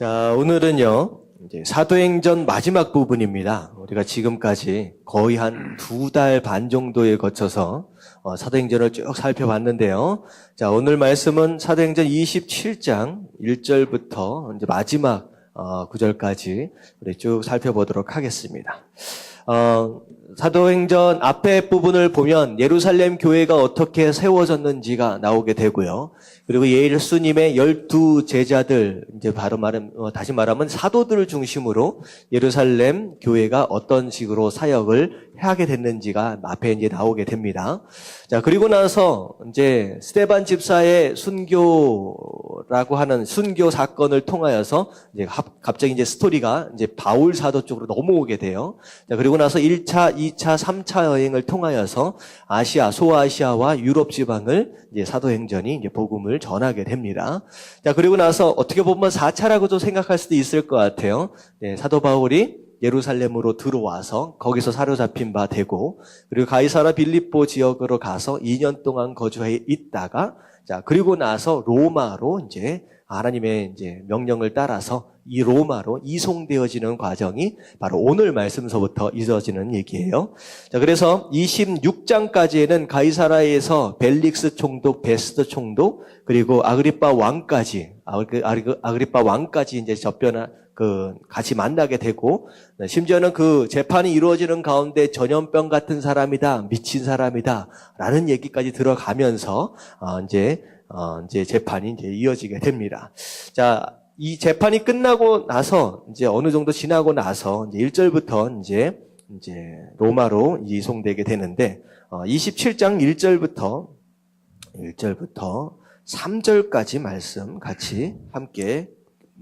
자, 오늘은요, 이제 사도행전 마지막 부분입니다. 우리가 지금까지 거의 한 2달 반 정도에 거쳐서 사도행전을 쭉 살펴봤는데요. 자, 오늘 말씀은 사도행전 27장 1절부터 이제 마지막 구절까지 우리 쭉 살펴보도록 하겠습니다. 사도행전 앞에 부분을 보면 예루살렘 교회가 어떻게 세워졌는지가 나오게 되고요. 그리고 예수님의 12 제자들, 이제 다시 말하면 사도들을 중심으로 예루살렘 교회가 어떤 식으로 사역을 하게 됐는지가 앞에 이제 나오게 됩니다. 자, 그리고 나서 이제 스데반 집사의 순교라고 하는 순교 사건을 통하여서 이제 갑자기 이제 스토리가 이제 바울 사도 쪽으로 넘어오게 돼요. 자, 그리고 나서 1차, 2차, 3차 여행을 통하여서 아시아, 소아시아와 유럽 지방을 이제 사도행전이 이제 복음을 전하게 됩니다. 자, 그리고 나서 어떻게 보면 4차라고도 생각할 수도 있을 것 같아요. 네, 사도 바울이 예루살렘으로 들어와서 거기서 사로잡힌 바 되고, 그리고 가이사라 빌립보 지역으로 가서 2년 동안 거주해 있다가, 자, 그리고 나서 로마로 이제 하나님의 이제 명령을 따라서 이 로마로 이송되어지는 과정이 바로 오늘 말씀서부터 이어지는 얘기예요. 자, 그래서 26장까지에는 가이사라에서 벨릭스 총독, 베스트 총독, 그리고 아그리빠 왕까지 이제 같이 만나게 되고, 심지어는 그 재판이 이루어지는 가운데 전염병 같은 사람이다, 미친 사람이다, 라는 얘기까지 들어가면서, 이제 재판이 이제 이어지게 됩니다. 자, 이 재판이 끝나고 나서, 이제 어느 정도 지나고 나서, 이제 1절부터 이제 로마로 이송되게 되는데, 27장 1절부터 3절까지 말씀 같이 함께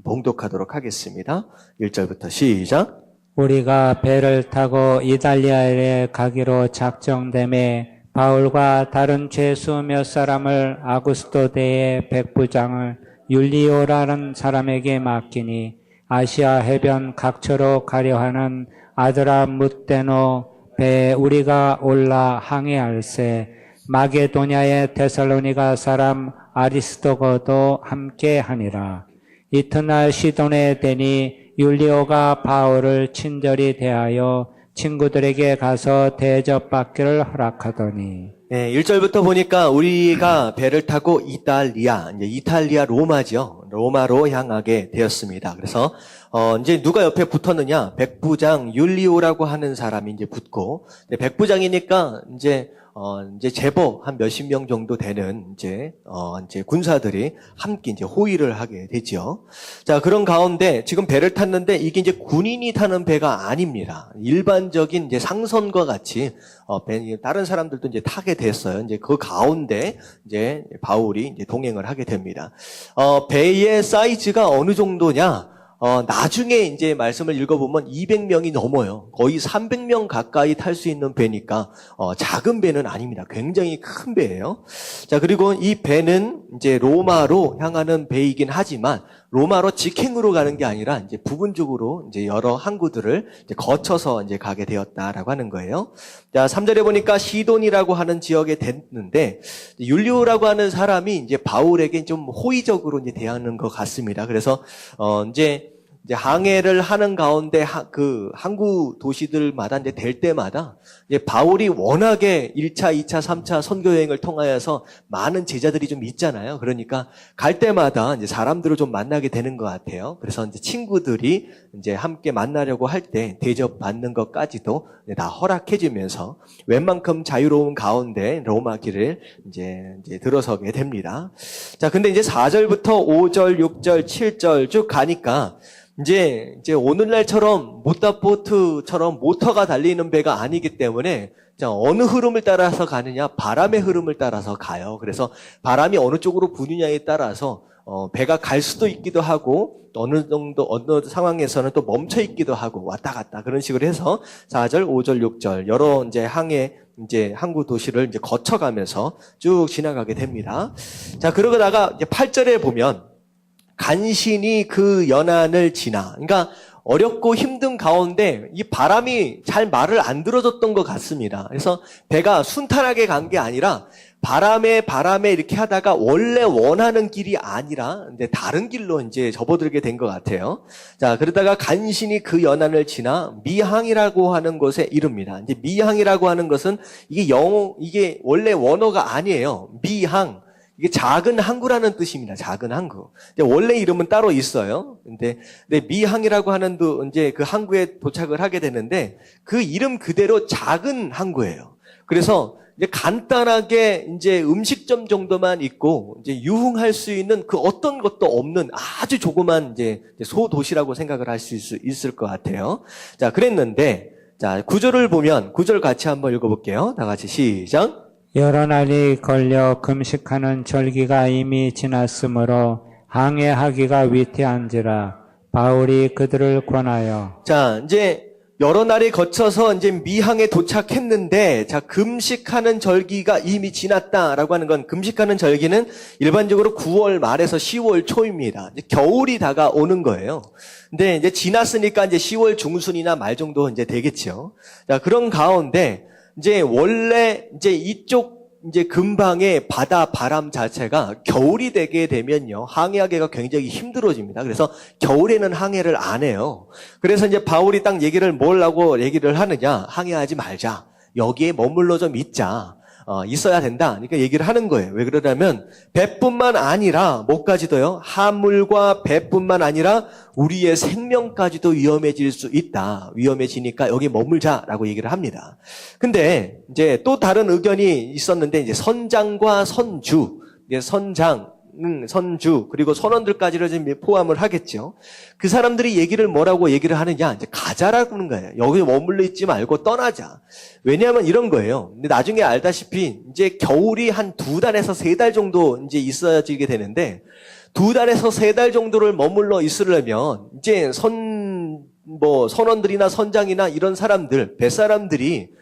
봉독하도록 하겠습니다. 1절부터 시작. 우리가 배를 타고 이달리아에 가기로 작정되매 바울과 다른 죄수 몇 사람을 아구스토대의 백부장을 율리오라는 사람에게 맡기니 아시아 해변 각처로 가려 하는 아드라무떼노 배에 우리가 올라 항해할세. 마게도냐의 데살로니가 사람 아리스도거도 함께 하니라. 이튿날 시돈에 되니 율리오가 바울을 친절히 대하여 친구들에게 가서 대접받기를 허락하더니. 네, 1절부터 보니까 우리가 배를 타고 이탈리아 로마죠. 로마로 향하게 되었습니다. 그래서 이제 누가 옆에 붙었느냐? 백부장 율리오라고 하는 사람이 이제 붙고, 백부장이니까 이제 제법 한 몇십 명 정도 되는 이제 군사들이 함께 이제 호위를 하게 되죠. 자, 그런 가운데 지금 배를 탔는데 이게 이제 군인이 타는 배가 아닙니다. 일반적인 이제 상선과 같이 다른 사람들도 이제 타게 됐어요. 이제 그 가운데 이제 바울이 이제 동행을 하게 됩니다. 배의 사이즈가 어느 정도냐? 나중에 이제 말씀을 읽어보면 200명이 넘어요. 거의 300명 가까이 탈 수 있는 배니까, 작은 배는 아닙니다. 굉장히 큰 배예요. 자, 그리고 이 배는 이제 로마로 향하는 배이긴 하지만, 로마로 직행으로 가는 게 아니라, 이제 부분적으로 이제 여러 항구들을 이제 거쳐서 이제 가게 되었다라고 하는 거예요. 자, 3절에 보니까 시돈이라고 하는 지역에 됐는데, 율리오라고 하는 사람이 이제 바울에게 좀 호의적으로 이제 대하는 것 같습니다. 그래서, 이제 항해를 하는 가운데 그 항구 도시들마다 이제 될 때마다 이제 바울이 워낙에 1차, 2차, 3차 선교 여행을 통하여서 많은 제자들이 좀 있잖아요. 그러니까 갈 때마다 이제 사람들을 좀 만나게 되는 것 같아요. 그래서 이제 친구들이 이제 함께 만나려고 할 때 대접받는 것까지도 다 허락해주면서 웬만큼 자유로운 가운데 로마 길을 이제 들어서게 됩니다. 자, 근데 이제 4절부터 5절, 6절, 7절 쭉 가니까 이제 오늘날처럼 모터보트처럼 모터가 달리는 배가 아니기 때문에 어느 흐름을 따라서 가느냐? 바람의 흐름을 따라서 가요. 그래서 바람이 어느 쪽으로 부느냐에 따라서 배가 갈 수도 있기도 하고 어느 상황에서는 또 멈춰 있기도 하고 왔다 갔다 그런 식으로 해서 4절, 5절, 6절 여러 이제 항구 도시를 이제 거쳐가면서 쭉 지나가게 됩니다. 자, 그러다가 이제 8절에 보면 간신히 그 연안을 지나. 그러니까 어렵고 힘든 가운데 이 바람이 잘 말을 안 들어줬던 것 같습니다. 그래서 배가 순탄하게 간 게 아니라 바람에 이렇게 하다가 원래 원하는 길이 아니라 근데 다른 길로 이제 접어들게 된 것 같아요. 자, 그러다가 간신히 그 연안을 지나 미항이라고 하는 곳에 이릅니다. 이제 미항이라고 하는 것은 이게 원래 원어가 아니에요. 미항. 이게 작은 항구라는 뜻입니다. 작은 항구. 원래 이름은 따로 있어요. 근데 미항이라고 하는 이제 그 항구에 도착을 하게 되는데 그 이름 그대로 작은 항구예요. 그래서 이제 간단하게 이제 음식점 정도만 있고 이제 유흥할 수 있는 그 어떤 것도 없는 아주 조그만 이제 소도시라고 생각을 할 수 있을 것 같아요. 자, 그랬는데 자, 구절을 보면 구절 같이 한번 읽어볼게요. 다 같이 시작. 여러 날이 걸려 금식하는 절기가 이미 지났으므로 항해하기가 위태한지라 바울이 그들을 권하여 자, 이제 여러 날이 거쳐서 이제 미항에 도착했는데, 자, 금식하는 절기가 이미 지났다라고 하는 건, 금식하는 절기는 일반적으로 9월 말에서 10월 초입니다. 이제 겨울이 다가오는 거예요. 근데 이제 지났으니까 이제 10월 중순이나 말 정도 이제 되겠죠. 자, 그런 가운데, 이제 원래 이제 이쪽 이제 근방의 바다 바람 자체가 겨울이 되게 되면요, 항해하기가 굉장히 힘들어집니다. 그래서 겨울에는 항해를 안 해요. 그래서 이제 바울이 딱 뭐라고 얘기를 하느냐, 항해하지 말자. 여기에 머물러 좀 있어야 된다. 그러니까 얘기를 하는 거예요. 왜 그러냐면 배뿐만 아니라 뭐까지도요? 하물과 배뿐만 아니라 우리의 생명까지도 위험해질 수 있다. 위험해지니까 여기 머물자라고 얘기를 합니다. 근데 이제 또 다른 의견이 있었는데 이제 선장과 선주, 이제 선주 그리고 선원들까지를 좀 포함을 하겠죠. 그 사람들이 뭐라고 얘기를 하느냐, 이제 가자라고 하는 거예요. 여기 머물러 있지 말고 떠나자. 왜냐하면 이런 거예요. 근데 나중에 알다시피 이제 겨울이 한 2달에서 3달 정도 이제 있어지게 되는데 2달에서 3달 정도를 머물러 있으려면 이제 선원들이나 선장이나 이런 사람들, 뱃사람들이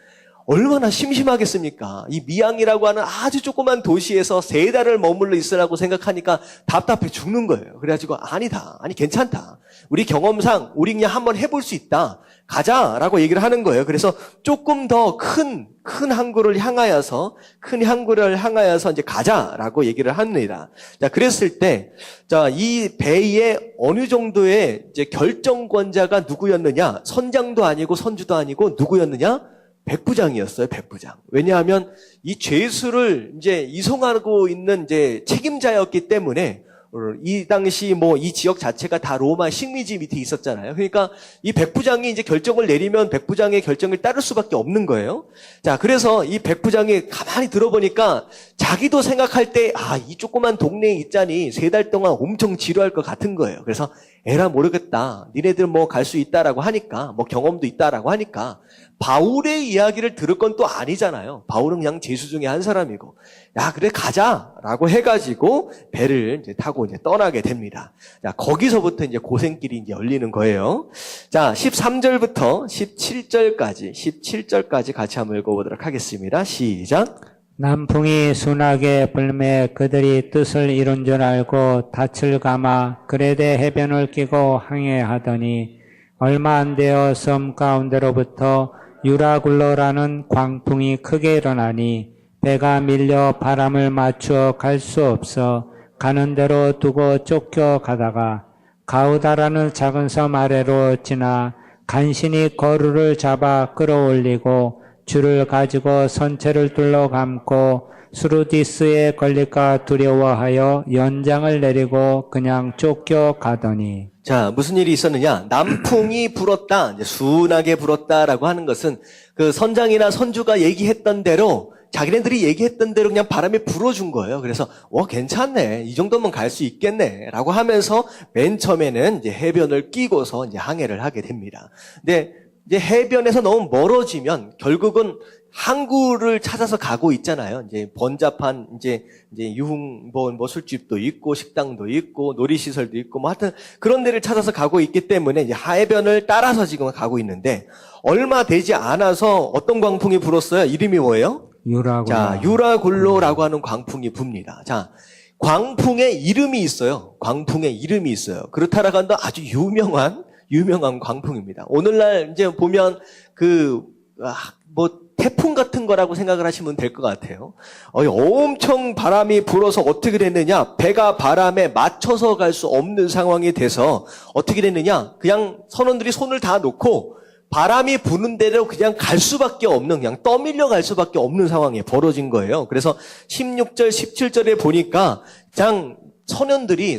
얼마나 심심하겠습니까? 이 미항이라고 하는 아주 조그만 도시에서 3달을 머물러 있으라고 생각하니까 답답해 죽는 거예요. 그래가지고 아니다. 아니 괜찮다. 우리 경험상 우리 그냥 한번 해볼 수 있다. 가자라고 얘기를 하는 거예요. 그래서 조금 더 큰 항구를 향하여서 이제 가자라고 얘기를 합니다. 자, 그랬을 때, 자, 이 배의 어느 정도의 이제 결정권자가 누구였느냐? 선장도 아니고 선주도 아니고 누구였느냐? 백부장이었어요, 백부장. 왜냐하면 이 죄수를 이제 이송하고 있는 이제 책임자였기 때문에 이 당시 이 지역 자체가 다 로마 식민지 밑에 있었잖아요. 그러니까 이 백부장이 이제 결정을 내리면 백부장의 결정을 따를 수밖에 없는 거예요. 자, 그래서 이 백부장이 가만히 들어보니까 자기도 생각할 때, 이 조그만 동네에 있자니 3달 동안 엄청 지루할 것 같은 거예요. 그래서 에라 모르겠다. 니네들 갈 수 있다라고 하니까, 경험도 있다라고 하니까, 바울의 이야기를 들을 건 또 아니잖아요. 바울은 그냥 제수 중에 한 사람이고, 야, 그래, 가자라고 해가지고 배를 이제 타고 이제 떠나게 됩니다. 자, 거기서부터 이제 고생길이 이제 열리는 거예요. 자, 13절부터 17절까지 같이 한번 읽어보도록 하겠습니다. 시작. 남풍이 순하게 불매 그들이 뜻을 이룬 줄 알고 닻을 감아 그레데 해변을 끼고 항해하더니 얼마 안 되어 섬 가운데로부터 유라굴로라는 광풍이 크게 일어나니 배가 밀려 바람을 맞추어 갈 수 없어 가는 대로 두고 쫓겨가다가 가우다라는 작은 섬 아래로 지나 간신히 거루를 잡아 끌어올리고 줄을 가지고 선체를 둘러감고 수루디스에 걸릴까 두려워하여 연장을 내리고 그냥 쫓겨가더니. 자, 무슨 일이 있었느냐? 남풍이 불었다, 이제 순하게 불었다라고 하는 것은 그 선장이나 선주가 얘기했던 대로, 자기네들이 얘기했던 대로 그냥 바람이 불어준 거예요. 그래서 괜찮네, 이 정도면 갈 수 있겠네라고 하면서 맨 처음에는 이제 해변을 끼고서 이제 항해를 하게 됩니다. 근데 이제 해변에서 너무 멀어지면 결국은 항구를 찾아서 가고 있잖아요. 이제 번잡한 이제 유흥 술집도 있고 식당도 있고 놀이시설도 있고 하여튼 그런 데를 찾아서 가고 있기 때문에 이제 해변을 따라서 지금 가고 있는데 얼마 되지 않아서 어떤 광풍이 불었어요? 이름이 뭐예요? 유라굴로. 자, 유라굴로라고 하는 광풍이 붑니다. 자, 광풍의 이름이 있어요. 광풍의 이름이 있어요. 그렇다라고 한다 아주 유명한 유명한 광풍입니다. 오늘날 이제 보면 태풍 같은 거라고 생각을 하시면 될 것 같아요. 엄청 바람이 불어서 어떻게 됐느냐? 배가 바람에 맞춰서 갈 수 없는 상황이 돼서 어떻게 됐느냐? 그냥 선원들이 손을 다 놓고 바람이 부는 대로 그냥 갈 수밖에 없는, 그냥 떠밀려 갈 수밖에 없는 상황이 벌어진 거예요. 그래서 16절, 17절에 보니까 그냥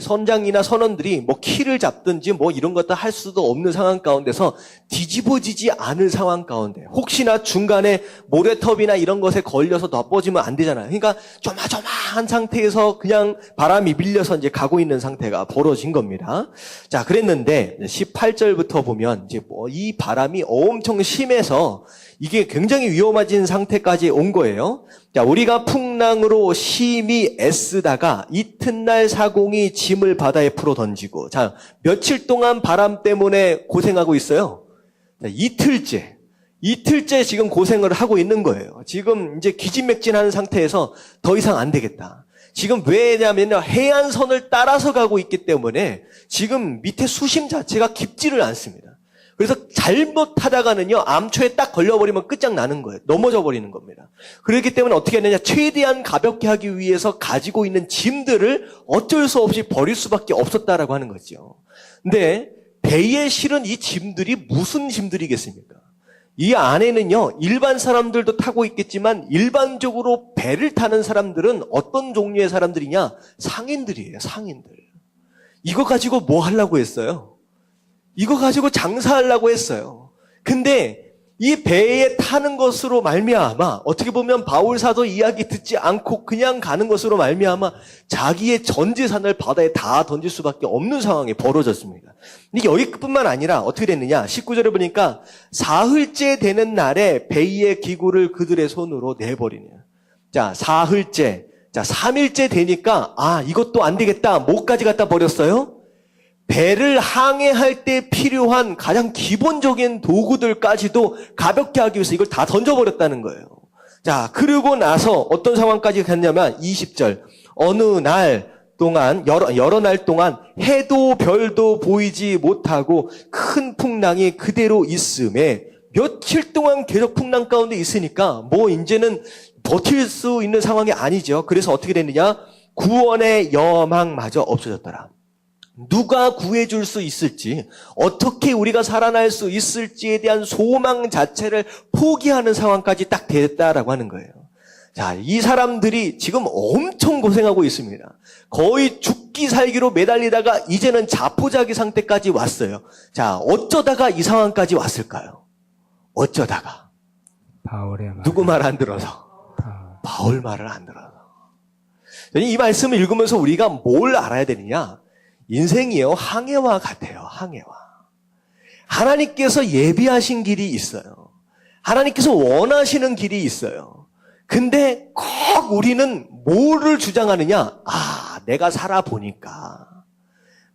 선장이나 선원들이 키를 잡든지 이런 것도 할 수도 없는 상황 가운데서 뒤집어지지 않을 상황 가운데, 혹시나 중간에 모래톱이나 이런 것에 걸려서 나빠지면 안 되잖아요. 그러니까 조마조마한 상태에서 그냥 바람이 밀려서 이제 가고 있는 상태가 벌어진 겁니다. 자, 그랬는데 18절부터 보면 이제 이 바람이 엄청 심해서 이게 굉장히 위험해진 상태까지 온 거예요. 자, 우리가 풍랑으로 심히 애쓰다가 이튿날 사공이 짐을 바다에 풀어 던지고, 자, 며칠 동안 바람 때문에 고생하고 있어요. 자, 이틀째 지금 고생을 하고 있는 거예요. 지금 이제 기진맥진하는 상태에서 더 이상 안 되겠다. 지금 왜냐면 해안선을 따라서 가고 있기 때문에 지금 밑에 수심 자체가 깊지를 않습니다. 그래서 잘못하다가는요, 암초에 딱 걸려버리면 끝장나는 거예요. 넘어져 버리는 겁니다. 그렇기 때문에 어떻게 했느냐, 최대한 가볍게 하기 위해서 가지고 있는 짐들을 어쩔 수 없이 버릴 수밖에 없었다라고 하는 거죠. 근데 배에 실은 이 짐들이 무슨 짐들이겠습니까? 이 안에는요, 일반 사람들도 타고 있겠지만 일반적으로 배를 타는 사람들은 어떤 종류의 사람들이냐? 상인들이에요, 상인들. 이거 가지고 뭐 하려고 했어요? 이거 가지고 장사하려고 했어요. 근데 이 배에 타는 것으로 말미암아, 어떻게 보면 바울 사도 이야기 듣지 않고 그냥 가는 것으로 말미암아 자기의 전 재산을 바다에 다 던질 수밖에 없는 상황이 벌어졌습니다. 근데 여기뿐만 아니라 어떻게 됐느냐? 19절에 보니까 사흘째 되는 날에 배의 기구를 그들의 손으로 내버리네요. 자, 사흘째. 자, 3일째 되니까 이것도 안 되겠다. 뭐까지 갖다 버렸어요? 배를 항해할 때 필요한 가장 기본적인 도구들까지도 가볍게 하기 위해서 이걸 다 던져버렸다는 거예요. 자, 그러고 나서 어떤 상황까지 갔냐면 20절. 어느 날 동안, 여러 날 동안 해도 별도 보이지 못하고 큰 풍랑이 그대로 있음에, 며칠 동안 계속 풍랑 가운데 있으니까 이제는 버틸 수 있는 상황이 아니죠. 그래서 어떻게 됐느냐? 구원의 여망마저 없어졌더라. 누가 구해줄 수 있을지, 어떻게 우리가 살아날 수 있을지에 대한 소망 자체를 포기하는 상황까지 딱 됐다라고 하는 거예요. 자, 이 사람들이 지금 엄청 고생하고 있습니다. 거의 죽기 살기로 매달리다가 이제는 자포자기 상태까지 왔어요. 자, 어쩌다가 이 상황까지 왔을까요? 어쩌다가? 바울의 말. 누구 말 안 들어서? 바울 말을 안 들어서. 이 말씀을 읽으면서 우리가 뭘 알아야 되느냐? 인생이요, 항해와 같아요. 항해와. 하나님께서 예비하신 길이 있어요. 하나님께서 원하시는 길이 있어요. 근데 꼭 우리는 뭐를 주장하느냐? 내가 살아보니까,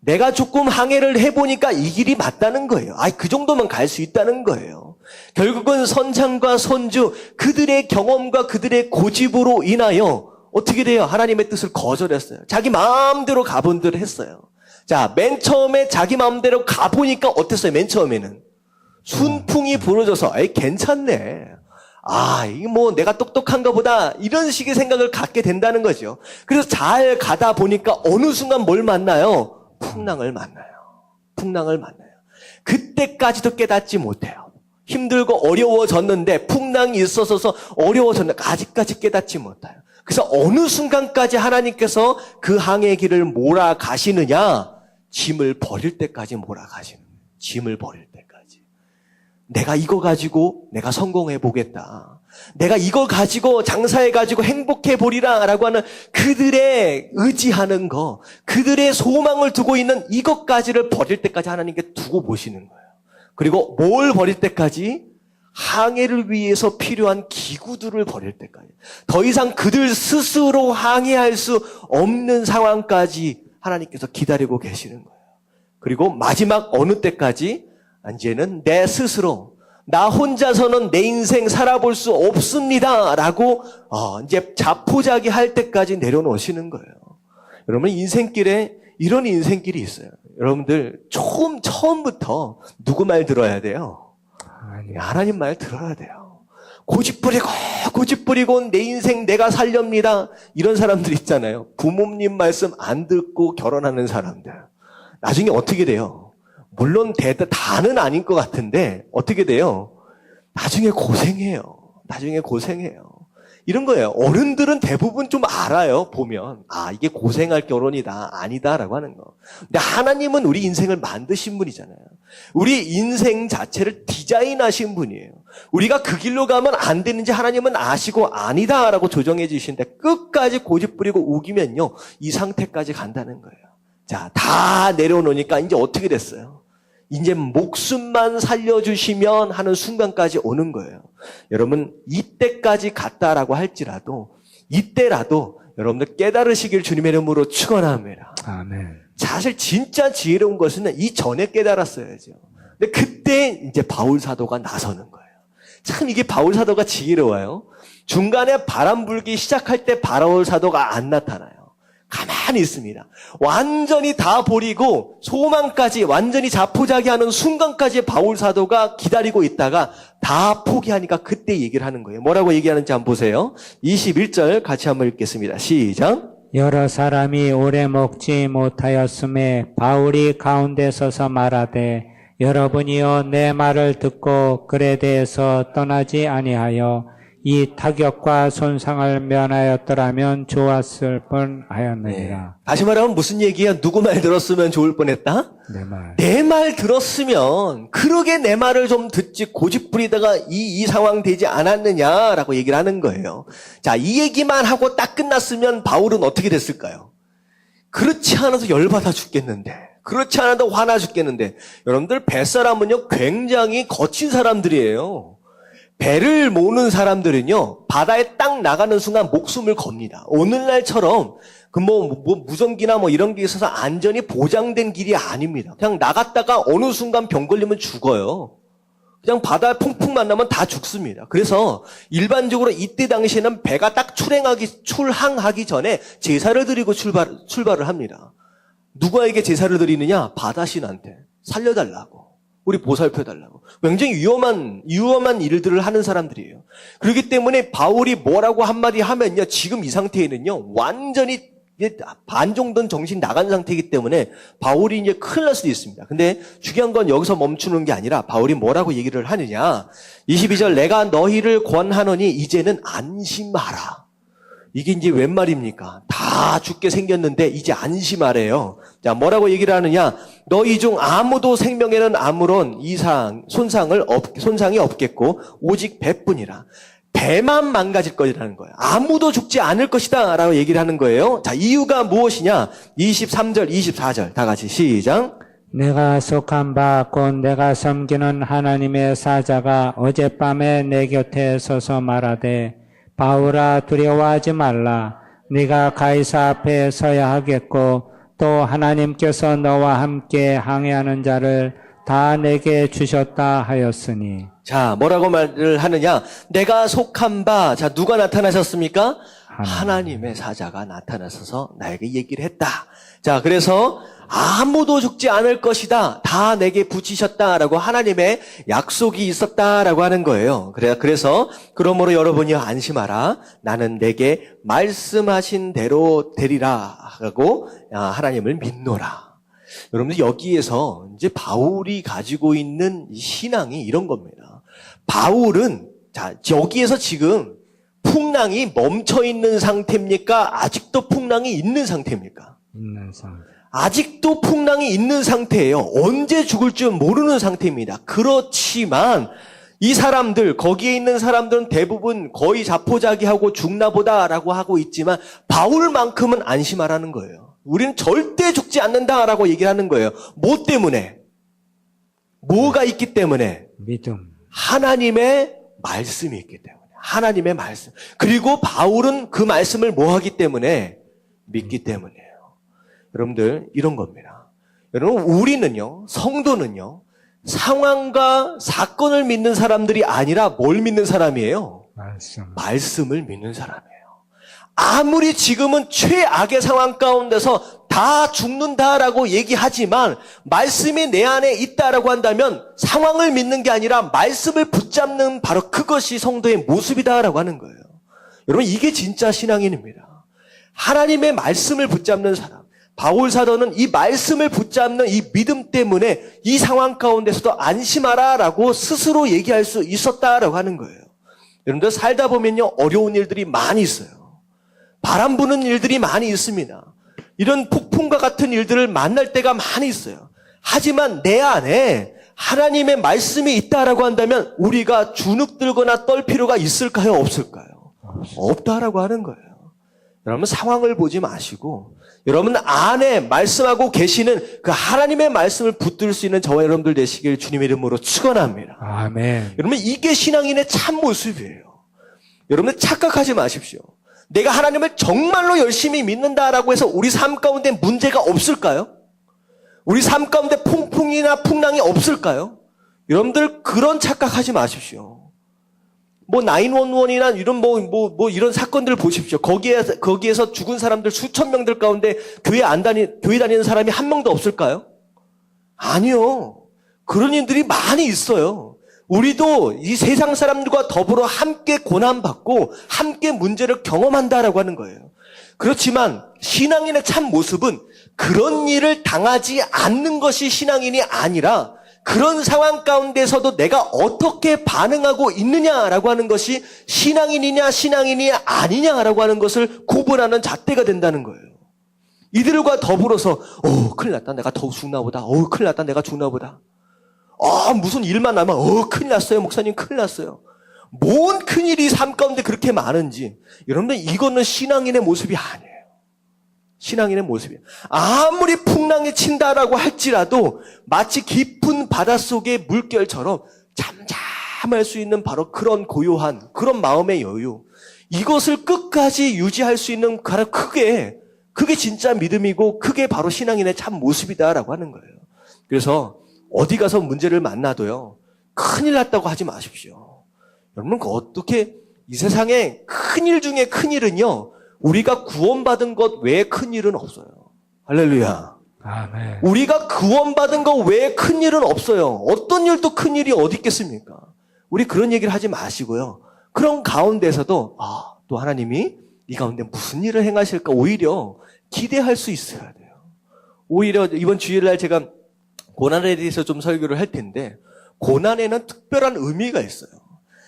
내가 조금 항해를 해보니까 이 길이 맞다는 거예요. 그 정도면 갈 수 있다는 거예요. 결국은 선장과 선주, 그들의 경험과 그들의 고집으로 인하여 어떻게 돼요? 하나님의 뜻을 거절했어요. 자기 마음대로 가본 대로 했어요. 자, 맨 처음에 자기 마음대로 가보니까 어땠어요? 맨 처음에는 순풍이 불어져서 괜찮네. 이게 내가 똑똑한가 보다, 이런 식의 생각을 갖게 된다는 거죠. 그래서 잘 가다 보니까 어느 순간 뭘 만나요? 풍랑을 만나요. 풍랑을 만나요. 그때까지도 깨닫지 못해요. 힘들고 어려워졌는데, 풍랑이 있어서 어려워졌는데 아직까지 깨닫지 못해요. 그래서 어느 순간까지 하나님께서 그 항해 길을 몰아가시느냐? 짐을 버릴 때까지 몰아가시는 거예요. 짐을 버릴 때까지. 내가 이거 가지고 내가 성공해 보겠다. 내가 이거 가지고 장사해 가지고 행복해 보리라 라고 하는 그들의 의지하는 거, 그들의 소망을 두고 있는 이것까지를 버릴 때까지 하나님께 두고 보시는 거예요. 그리고 뭘 버릴 때까지? 항해를 위해서 필요한 기구들을 버릴 때까지. 더 이상 그들 스스로 항해할 수 없는 상황까지 하나님께서 기다리고 계시는 거예요. 그리고 마지막 어느 때까지? 이제는 내 스스로, 나 혼자서는 내 인생 살아볼 수 없습니다 라고 이제 자포자기 할 때까지 내려놓으시는 거예요. 여러분, 인생길에 이런 인생길이 있어요. 여러분들 처음부터 누구 말 들어야 돼요? 하나님 말 들어야 돼요. 고집 부리고 내 인생 내가 살렵니다. 이런 사람들 있잖아요. 부모님 말씀 안 듣고 결혼하는 사람들. 나중에 어떻게 돼요? 물론 다는 아닌 것 같은데 어떻게 돼요? 나중에 고생해요. 이런 거예요. 어른들은 대부분 좀 알아요. 보면 이게 고생할 결혼이다 아니다라고 하는 거. 근데 하나님은 우리 인생을 만드신 분이잖아요. 우리 인생 자체를 디자인하신 분이에요. 우리가 그 길로 가면 안 되는지 하나님은 아시고 아니다라고 조정해 주시는데 끝까지 고집 부리고 우기면요 이 상태까지 간다는 거예요. 자, 다 내려놓으니까 이제 어떻게 됐어요? 이제 목숨만 살려주시면 하는 순간까지 오는 거예요. 여러분 이때까지 갔다라고 할지라도 이때라도 여러분들 깨달으시길 주님의 이름으로 축원합니다. 아멘. 사실 진짜 지혜로운 것은 이전에 깨달았어야죠. 근데 그때 이제 바울 사도가 나서는 거예요. 참 이게 바울 사도가 지혜로워요. 중간에 바람 불기 시작할 때 바울 사도가 안 나타나요. 가만히 있습니다. 완전히 다 버리고 소망까지 완전히 자포자기하는 순간까지 바울 사도가 기다리고 있다가 다 포기하니까 그때 얘기를 하는 거예요. 뭐라고 얘기하는지 한번 보세요. 21절 같이 한번 읽겠습니다. 시작. 여러 사람이 오래 먹지 못하였음에 바울이 가운데 서서 말하되 여러분이여 내 말을 듣고 글에 대해서 떠나지 아니하여 이 타격과 손상을 면하였더라면 좋았을 뻔하였느니라. 다시 말하면 무슨 얘기야? 누구 말 들었으면 좋을 뻔했다? 내 말. 내 말 들었으면 그러게 내 말을 좀 듣지 고집 부리다가 이 상황 되지 않았느냐라고 얘기를 하는 거예요. 자, 이 얘기만 하고 딱 끝났으면 바울은 어떻게 됐을까요? 그렇지 않아도 열받아 죽겠는데, 그렇지 않아도 화나 죽겠는데, 여러분들 뱃사람은요 굉장히 거친 사람들이에요. 배를 모는 사람들은요, 바다에 딱 나가는 순간 목숨을 겁니다. 오늘날처럼, 무전기나 이런 게 있어서 안전이 보장된 길이 아닙니다. 그냥 나갔다가 어느 순간 병 걸리면 죽어요. 그냥 바다에 풍풍 만나면 다 죽습니다. 그래서 일반적으로 이때 당시에는 배가 딱 출항하기 전에 제사를 드리고 출발을 합니다. 누구에게 제사를 드리느냐? 바다신한테. 살려달라고. 우리 보살펴달라고. 굉장히 위험한 일들을 하는 사람들이에요. 그렇기 때문에 바울이 뭐라고 한마디 하면요, 지금 이 상태에는요, 완전히 반 정도는 정신 나간 상태이기 때문에 바울이 이제 큰일 날 수도 있습니다. 근데 중요한 건 여기서 멈추는 게 아니라 바울이 뭐라고 얘기를 하느냐. 22절, 내가 너희를 권하노니 이제는 안심하라. 이게 이제 웬 말입니까? 다 죽게 생겼는데 이제 안심하래요. 자, 뭐라고 얘기를 하느냐? 너희 중 아무도 생명에는 아무런 손상이 없겠고 오직 배뿐이라. 배만 망가질 것이라는 거예요. 아무도 죽지 않을 것이다 라고 얘기를 하는 거예요. 자, 이유가 무엇이냐? 23절, 24절 다 같이 시작. 내가 속한 바 곧 내가 섬기는 하나님의 사자가 어젯밤에 내 곁에 서서 말하되 바울아 두려워하지 말라. 네가 가이사 앞에 서야 하겠고 또 하나님께서 너와 함께 항해하는 자를 다 내게 주셨다 하였으니. 자, 뭐라고 말을 하느냐? 내가 속한 바, 자, 누가 나타나셨습니까? 하나님의 사자가 나타나셔서 나에게 얘기를 했다. 자, 그래서 아무도 죽지 않을 것이다. 다 내게 붙이셨다라고 하나님의 약속이 있었다라고 하는 거예요. 그래서 그러므로 여러분이 안심하라. 나는 내게 말씀하신 대로 되리라 하고 하나님을 믿노라. 여러분들 여기에서 이제 바울이 가지고 있는 신앙이 이런 겁니다. 바울은 여기에서 지금 풍랑이 멈춰 있는 상태입니까? 아직도 풍랑이 있는 상태입니까? 있는 상태. 아직도 풍랑이 있는 상태예요. 언제 죽을 줄 모르는 상태입니다. 그렇지만 이 사람들, 거기에 있는 사람들은 대부분 거의 자포자기하고 죽나보다라고 하고 있지만 바울만큼은 안심하라는 거예요. 우리는 절대 죽지 않는다라고 얘기를 하는 거예요. 뭐 때문에? 뭐가 있기 때문에? 믿음. 하나님의 말씀이 있기 때문에. 하나님의 말씀. 그리고 바울은 그 말씀을 뭐 하기 때문에? 믿기 때문이에요. 여러분들 이런 겁니다. 여러분 우리는요, 성도는요, 상황과 사건을 믿는 사람들이 아니라 뭘 믿는 사람이에요? 말씀을 믿는 사람이에요. 아무리 지금은 최악의 상황 가운데서 다 죽는다라고 얘기하지만 말씀이 내 안에 있다라고 한다면 상황을 믿는 게 아니라 말씀을 붙잡는 바로 그것이 성도의 모습이다라고 하는 거예요. 여러분, 이게 진짜 신앙인입니다. 하나님의 말씀을 붙잡는 사람. 바울 사도는 이 말씀을 붙잡는 이 믿음 때문에 이 상황 가운데서도 안심하라라고 스스로 얘기할 수 있었다라고 하는 거예요. 여러분들 살다 보면요, 어려운 일들이 많이 있어요. 바람 부는 일들이 많이 있습니다. 이런 폭풍과 같은 일들을 만날 때가 많이 있어요. 하지만 내 안에 하나님의 말씀이 있다라고 한다면 우리가 주눅들거나 떨 필요가 있을까요? 없을까요? 없다라고 하는 거예요. 여러분, 상황을 보지 마시고 여러분 안에 말씀하고 계시는 그 하나님의 말씀을 붙들 수 있는 저와 여러분들 되시길 주님의 이름으로 축원합니다. 아멘. 여러분, 이게 신앙인의 참 모습이에요. 여러분, 착각하지 마십시오. 내가 하나님을 정말로 열심히 믿는다라고 해서 우리 삶 가운데 문제가 없을까요? 우리 삶 가운데 풍풍이나 풍랑이 없을까요? 여러분들 그런 착각하지 마십시오. 911이나 이런 이런 사건들을 보십시오. 거기에서 죽은 사람들 수천 명들 가운데 교회 다니는 사람이 한 명도 없을까요? 아니요. 그런 일들이 많이 있어요. 우리도 이 세상 사람들과 더불어 함께 고난받고 함께 문제를 경험한다라고 하는 거예요. 그렇지만 신앙인의 참 모습은 그런 일을 당하지 않는 것이 신앙인이 아니라 그런 상황 가운데서도 내가 어떻게 반응하고 있느냐라고 하는 것이 신앙인이냐 신앙인이 아니냐라고 하는 것을 구분하는 잣대가 된다는 거예요. 이들과 더불어서 큰일 났다, 내가 더 죽나 보다. 큰일 났다, 내가 죽나 보다. 무슨 일만 나면 큰일 났어요, 목사님, 큰일 났어요. 뭔 큰일이 삶 가운데 그렇게 많은지. 여러분들, 이거는 신앙인의 모습이 아니에요. 신앙인의 모습이에요. 아무리 풍랑이 친다라고 할지라도 마치 깊은 바닷속의 물결처럼 잠잠할 수 있는 바로 그런 고요한 그런 마음의 여유, 이것을 끝까지 유지할 수 있는 바로 그게 진짜 믿음이고 그게 바로 신앙인의 참 모습이다라고 하는 거예요. 그래서 어디 가서 문제를 만나도요, 큰일 났다고 하지 마십시오. 여러분, 어떻게 이 세상에 큰일 중에 큰일은요, 우리가 구원받은 것 외에 큰일은 없어요. 할렐루야. 아멘. 우리가 구원받은 것 외에 큰일은 없어요. 어떤 일도 큰일이 어디 있겠습니까? 우리 그런 얘기를 하지 마시고요. 그런 가운데서도 또 하나님이 이 가운데 무슨 일을 행하실까 오히려 기대할 수 있어야 돼요. 오히려 이번 주일날 제가 고난에 대해서 좀 설교를 할 텐데, 고난에는 특별한 의미가 있어요.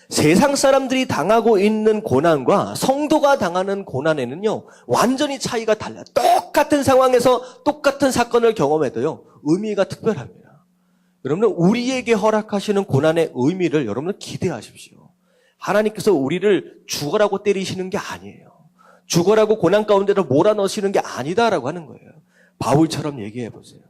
세상 사람들이 당하고 있는 고난과 성도가 당하는 고난에는요, 완전히 차이가 달라요. 똑같은 상황에서 똑같은 사건을 경험해도요, 의미가 특별합니다. 여러분들, 우리에게 허락하시는 고난의 의미를 여러분들 기대하십시오. 하나님께서 우리를 죽어라고 때리시는 게 아니에요. 죽어라고 고난 가운데로 몰아넣으시는 게 아니다라고 하는 거예요. 바울처럼 얘기해 보세요.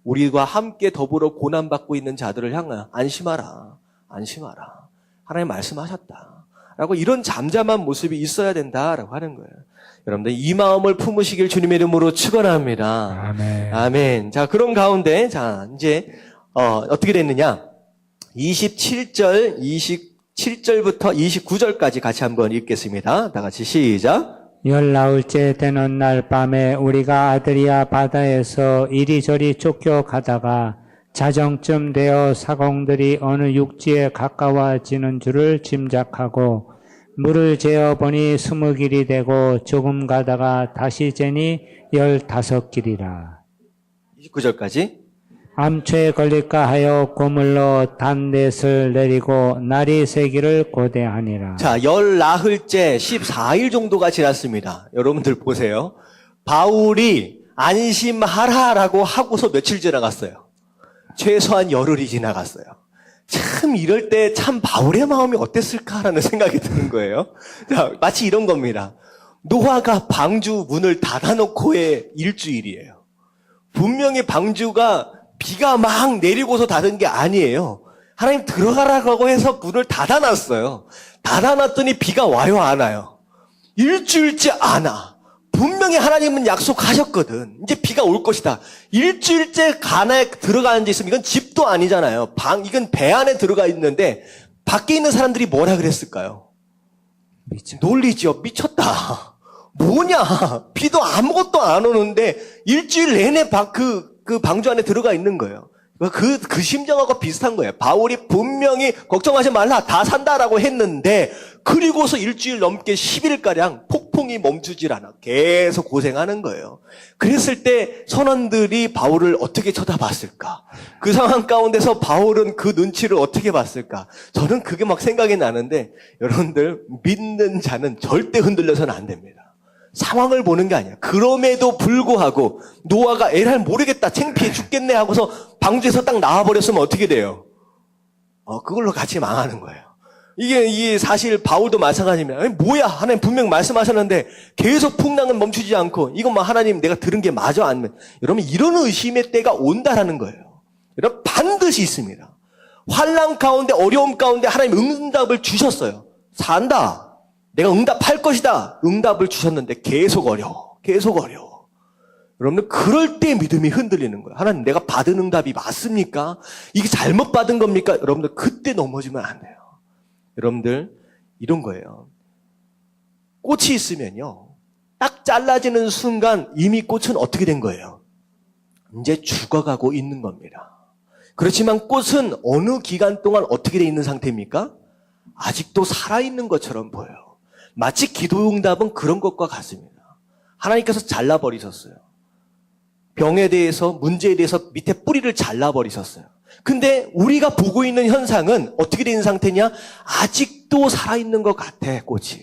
우리와 함께 더불어 고난받고 있는 자들을 향하여 안심하라. 안심하라. 하나님 말씀하셨다. 라고 이런 잠잠한 모습이 있어야 된다라고 하는 거예요. 여러분들 이 마음을 품으시길 주님의 이름으로 축원합니다. 아멘. 아멘. 자, 그런 가운데 이제 어떻게 됐느냐? 27절부터 29절까지 같이 한번 읽겠습니다. 다 같이 시작. 19일째 되는 날 밤에 우리가 아드리아 바다에서 이리저리 쫓겨가다가 자정쯤 되어 사공들이 어느 육지에 가까워지는 줄을 짐작하고 물을 재어보니 20길이 되고 조금 가다가 다시 재니 15길이라. 29절까지. 암초에 걸릴까 하여 고물로 단넷을 내리고 날이 새기를 고대하니라. 자, 19일째 14일 정도가 지났습니다. 여러분들 보세요. 바울이 안심하라라고 하고서 며칠 지나갔어요. 최소한 열흘이 지나갔어요. 참 이럴 때 참 바울의 마음이 어땠을까라는 생각이 드는 거예요. 자, 마치 이런 겁니다. 노아가 방주 문을 닫아놓고의 일주일이에요. 분명히 방주가 비가 막 내리고서 닫은 게 아니에요. 하나님 들어가라고 해서 문을 닫아놨어요. 닫아놨더니 비가 와요, 안 와요? 일주일째 안 와. 분명히 하나님은 약속하셨거든. 이제 비가 올 것이다. 일주일째 가나에 들어가 앉아 있으면 이건 집도 아니잖아요. 이건 배 안에 들어가 있는데 밖에 있는 사람들이 뭐라 그랬을까요? 놀리죠. 미쳤다. 뭐냐? 비도 아무것도 안 오는데 일주일 내내 그 방주 안에 들어가 있는 거예요. 그 심정하고 비슷한 거예요. 바울이 분명히 걱정하지 말라, 다 산다라고 했는데, 그리고서 일주일 넘게 10일가량 폭풍이 멈추질 않아. 계속 고생하는 거예요. 그랬을 때 선원들이 바울을 어떻게 쳐다봤을까? 그 상황 가운데서 바울은 그 눈치를 어떻게 봤을까? 저는 그게 막 생각이 나는데, 여러분들, 믿는 자는 절대 흔들려서는 안 됩니다. 상황을 보는 게 아니야. 그럼에도 불구하고 노아가 에랄 모르겠다, 창피해 죽겠네 하고서 방주에서 딱 나와버렸으면 어떻게 돼요? 그걸로 같이 망하는 거예요. 이게 사실 바울도 마찬가지입니다. 아니, 뭐야, 하나님 분명 말씀하셨는데 계속 풍랑은 멈추지 않고 이건 뭐 하나님 내가 들은 게 맞아 아니면, 여러분 이런 의심의 때가 온다라는 거예요. 여러분 반드시 있습니다. 환난 가운데, 어려움 가운데 하나님 응답을 주셨어요. 산다, 내가 응답할 것이다, 응답을 주셨는데 계속 어려워. 여러분들 그럴 때 믿음이 흔들리는 거예요. 하나님 내가 받은 응답이 맞습니까? 이게 잘못 받은 겁니까? 여러분들 그때 넘어지면 안 돼요. 여러분들 이런 거예요. 꽃이 있으면요, 딱 잘라지는 순간 이미 꽃은 어떻게 된 거예요? 이제 죽어가고 있는 겁니다. 그렇지만 꽃은 어느 기간 동안 어떻게 돼 있는 상태입니까? 아직도 살아있는 것처럼 보여요. 마치 기도 응답은 그런 것과 같습니다. 하나님께서 잘라버리셨어요. 병에 대해서, 문제에 대해서 밑에 뿌리를 잘라버리셨어요. 근데 우리가 보고 있는 현상은 어떻게 된 상태냐? 아직도 살아있는 것 같아, 꽃이.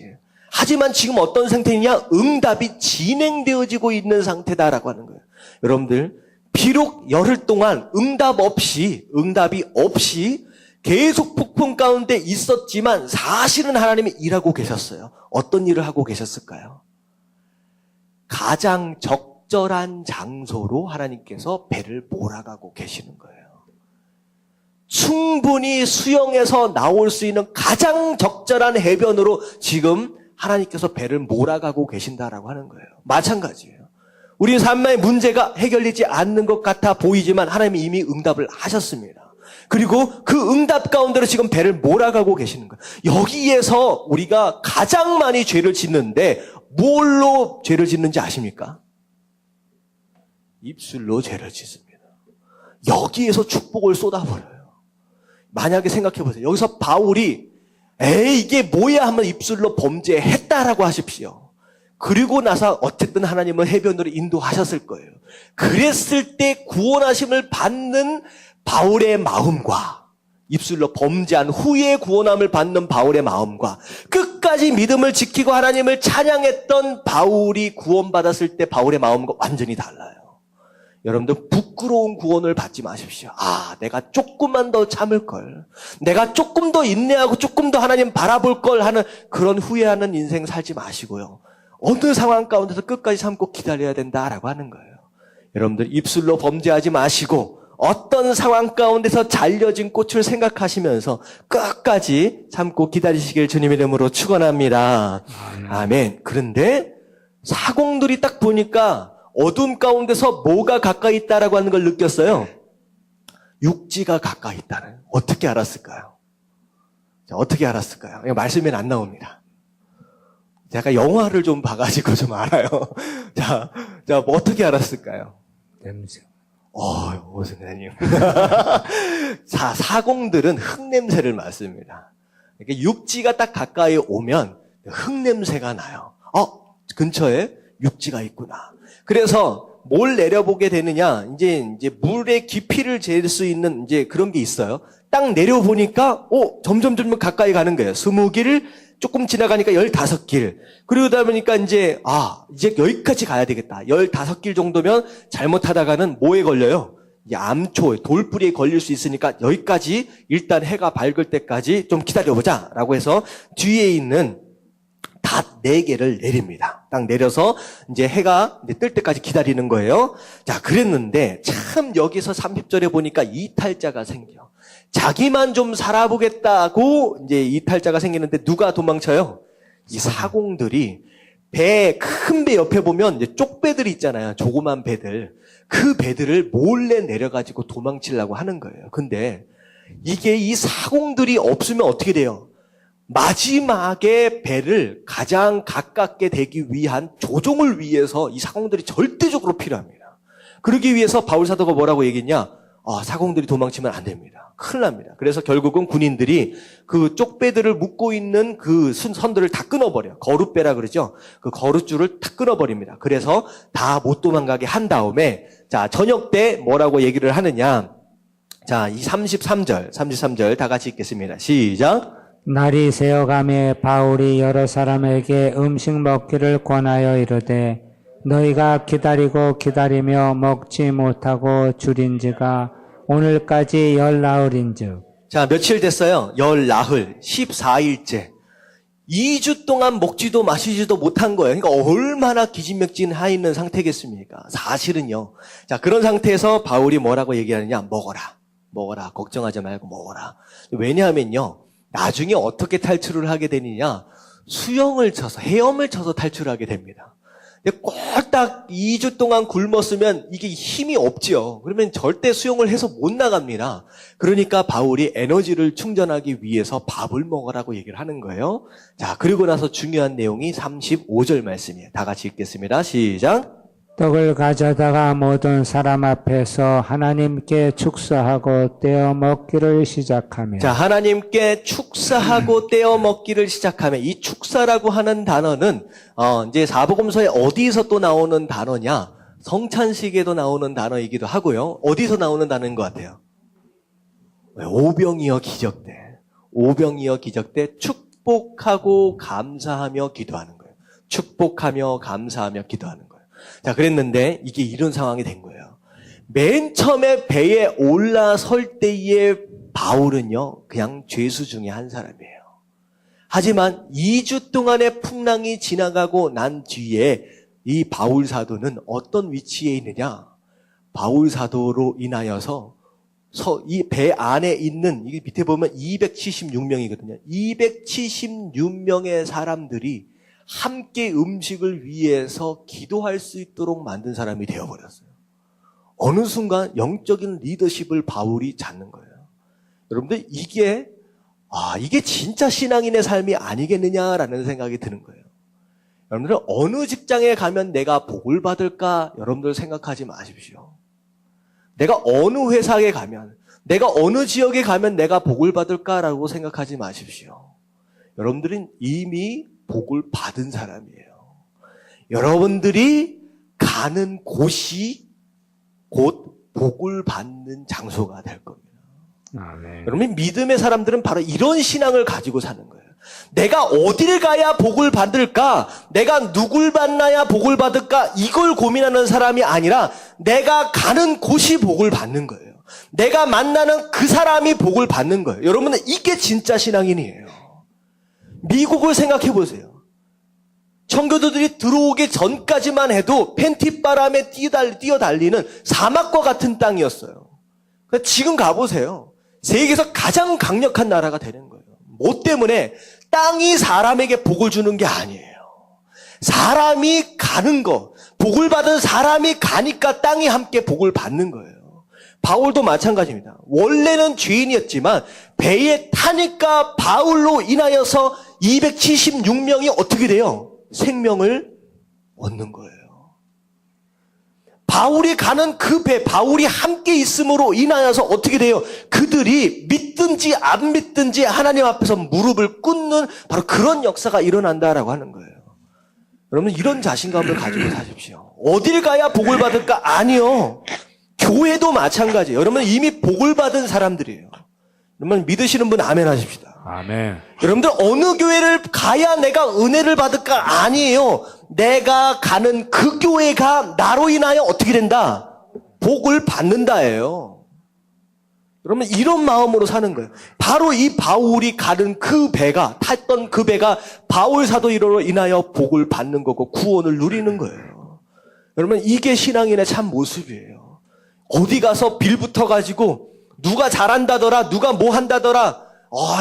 하지만 지금 어떤 상태냐? 응답이 진행되어지고 있는 상태다라고 하는 거예요. 여러분들, 비록 열흘 동안 응답이 없이 계속 폭풍 가운데 있었지만 사실은 하나님이 일하고 계셨어요. 어떤 일을 하고 계셨을까요? 가장 적절한 장소로 하나님께서 배를 몰아가고 계시는 거예요. 충분히 수영해서 나올 수 있는 가장 적절한 해변으로 지금 하나님께서 배를 몰아가고 계신다라고 하는 거예요. 마찬가지예요. 우리 삶의 문제가 해결되지 않는 것 같아 보이지만 하나님이 이미 응답을 하셨습니다. 그리고 그 응답 가운데로 지금 배를 몰아가고 계시는 거예요. 여기에서 우리가 가장 많이 죄를 짓는데 뭘로 죄를 짓는지 아십니까? 입술로 죄를 짓습니다. 여기에서 축복을 쏟아버려요. 만약에 생각해보세요. 여기서 바울이 에이 이게 뭐야 하면 입술로 범죄했다라고 하십시오. 그리고 나서 어쨌든 하나님은 해변으로 인도하셨을 거예요. 그랬을 때 구원하심을 받는 바울의 마음과 입술로 범죄한 후에 구원함을 받는 바울의 마음과 끝까지 믿음을 지키고 하나님을 찬양했던 바울이 구원받았을 때 바울의 마음과 완전히 달라요. 여러분들 부끄러운 구원을 받지 마십시오. 내가 조금만 더 참을 걸, 내가 조금 더 인내하고 조금 더 하나님 바라볼 걸 하는 그런 후회하는 인생 살지 마시고요. 어느 상황 가운데서 끝까지 참고 기다려야 된다라고 하는 거예요. 여러분들 입술로 범죄하지 마시고 어떤 상황 가운데서 잘려진 꽃을 생각하시면서 끝까지 참고 기다리시길 주님의 이름으로 축원합니다. 아멘. 그런데 사공들이 딱 보니까 어둠 가운데서 뭐가 가까이 있다라고 하는 걸 느꼈어요. 육지가 가까이 있다는. 어떻게 알았을까요? 자, 어떻게 알았을까요? 이거 말씀엔 안 나옵니다. 제가 영화를 좀 봐가지고 좀 알아요. 자, 뭐 어떻게 알았을까요? 냄새. 선생님. 자, 사공들은 흙냄새를 맡습니다. 그러니까 육지가 딱 가까이 오면 흙냄새가 나요. 근처에 육지가 있구나. 그래서 뭘 내려보게 되느냐? 이제 물의 깊이를 잴 수 있는 이제 그런 게 있어요. 딱 내려보니까, 점점 가까이 가는 거예요. 20길, 조금 지나가니까 15길. 그러다 보니까 이제 여기까지 가야 되겠다. 15길 정도면 잘못하다가는 뭐에 걸려요? 이제 암초에, 돌뿌리에 걸릴 수 있으니까 여기까지 일단 해가 밝을 때까지 좀 기다려보자. 라고 해서 뒤에 있는 닷 4개를 내립니다. 딱 내려서 이제 해가 뜰 때까지 기다리는 거예요. 자, 그랬는데 참 여기서 30절에 보니까 이탈자가 생겨. 자기만 좀 살아보겠다고 이제 이탈자가 생기는데 누가 도망쳐요? 이 사공들이 큰 배 옆에 보면 이제 쪽배들이 있잖아요. 조그만 배들. 그 배들을 몰래 내려가지고 도망치려고 하는 거예요. 근데 이게 이 사공들이 없으면 어떻게 돼요? 마지막에 배를 가장 가깝게 되기 위한 조종을 위해서 이 사공들이 절대적으로 필요합니다. 그러기 위해서 바울 사도가 뭐라고 얘기했냐? 사공들이 도망치면 안 됩니다. 큰일 납니다. 그래서 결국은 군인들이 그 쪽배들을 묶고 있는 그 선들을 다 끊어버려요. 거룻배라 그러죠. 그 거룻줄을 다 끊어버립니다. 그래서 다 못 도망가게 한 다음에 자, 저녁 때 뭐라고 얘기를 하느냐? 자, 이 33절 다 같이 읽겠습니다. 시작. 날이 새어가며 바울이 여러 사람에게 음식 먹기를 권하여 이르되 너희가 기다리고 기다리며 먹지 못하고 줄인지가 오늘까지 열나흘인즉. 자, 며칠 됐어요? 열나흘, 14일째. 2주 동안 먹지도 마시지도 못한 거예요. 그러니까 얼마나 기진맥진하 있는 상태겠습니까? 사실은요. 자, 그런 상태에서 바울이 뭐라고 얘기하느냐? 먹어라. 걱정하지 말고 먹어라. 왜냐하면요. 나중에 어떻게 탈출을 하게 되느냐? 수영을 쳐서, 헤엄을 쳐서 탈출하게 됩니다. 꼴딱 2주 동안 굶었으면 이게 힘이 없지요. 그러면 절대 수영을 해서 못 나갑니다. 그러니까 바울이 에너지를 충전하기 위해서 밥을 먹으라고 얘기를 하는 거예요. 자, 그리고 나서 중요한 내용이 35절 말씀이에요. 다 같이 읽겠습니다. 시작. 떡을 가져다가 모든 사람 앞에서 하나님께 축사하고 떼어 먹기를 시작하며. 자, 하나님께 축사하고 떼어 먹기를 시작하며, 이 축사라고 하는 단어는 이제 사복음서에 어디서 또 나오는 단어냐? 성찬식에도 나오는 단어이기도 하고요. 어디서 나오는 단어인 것 같아요? 오병이어 기적때 축복하고 감사하며 기도하는 거예요. 축복하며 감사하며 기도하는 거예요. 자, 그랬는데 이게 이런 상황이 된 거예요. 맨 처음에 배에 올라설 때의 바울은요, 그냥 죄수 중에 한 사람이에요. 하지만 2주 동안의 풍랑이 지나가고 난 뒤에 이 바울 사도는 어떤 위치에 있느냐? 바울 사도로 인하여서 이 배 안에 있는, 이게 밑에 보면 276명이거든요. 276명의 사람들이 함께 음식을 위해서 기도할 수 있도록 만든 사람이 되어버렸어요. 어느 순간 영적인 리더십을 바울이 잡는 거예요. 여러분들, 이게 진짜 신앙인의 삶이 아니겠느냐라는 생각이 드는 거예요. 여러분들, 어느 직장에 가면 내가 복을 받을까? 여러분들 생각하지 마십시오. 내가 어느 회사에 가면, 내가 어느 지역에 가면 내가 복을 받을까라고 생각하지 마십시오. 여러분들은 이미 복을 받은 사람이에요. 여러분들이 가는 곳이 곧 복을 받는 장소가 될 겁니다. 아멘. 여러분, 믿음의 사람들은 바로 이런 신앙을 가지고 사는 거예요. 내가 어딜 가야 복을 받을까? 내가 누굴 만나야 복을 받을까? 이걸 고민하는 사람이 아니라 내가 가는 곳이 복을 받는 거예요. 내가 만나는 그 사람이 복을 받는 거예요. 여러분은 이게 진짜 신앙인이에요. 미국을 생각해 보세요. 청교도들이 들어오기 전까지만 해도 팬티바람에 뛰어달리는 사막과 같은 땅이었어요. 지금 가보세요. 세계에서 가장 강력한 나라가 되는 거예요. 뭐 때문에? 땅이 사람에게 복을 주는 게 아니에요. 사람이 가는 거, 복을 받은 사람이 가니까 땅이 함께 복을 받는 거예요. 바울도 마찬가지입니다. 원래는 죄인이었지만 배에 타니까 바울로 인하여서 276명이 어떻게 돼요? 생명을 얻는 거예요. 바울이 가는 그 배, 바울이 함께 있음으로 인하여서 어떻게 돼요? 그들이 믿든지 안 믿든지 하나님 앞에서 무릎을 꿇는 바로 그런 역사가 일어난다라고 하는 거예요. 여러분, 이런 자신감을 가지고 사십시오. 어딜 가야 복을 받을까? 아니요. 교회도 마찬가지예요. 여러분, 이미 복을 받은 사람들이에요. 여러분, 믿으시는 분 아멘 하십시다. 아멘. 여러분들, 어느 교회를 가야 내가 은혜를 받을까? 아니에요. 내가 가는 그 교회가 나로 인하여 어떻게 된다? 복을 받는다예요. 여러분, 이런 마음으로 사는 거예요. 바로 이 바울이 가는 그 배가, 탔던 그 배가 바울 사도로 인하여 복을 받는 거고 구원을 누리는 거예요. 여러분, 이게 신앙인의 참 모습이에요. 어디 가서 빌붙어가지고 누가 잘한다더라, 누가 뭐 한다더라,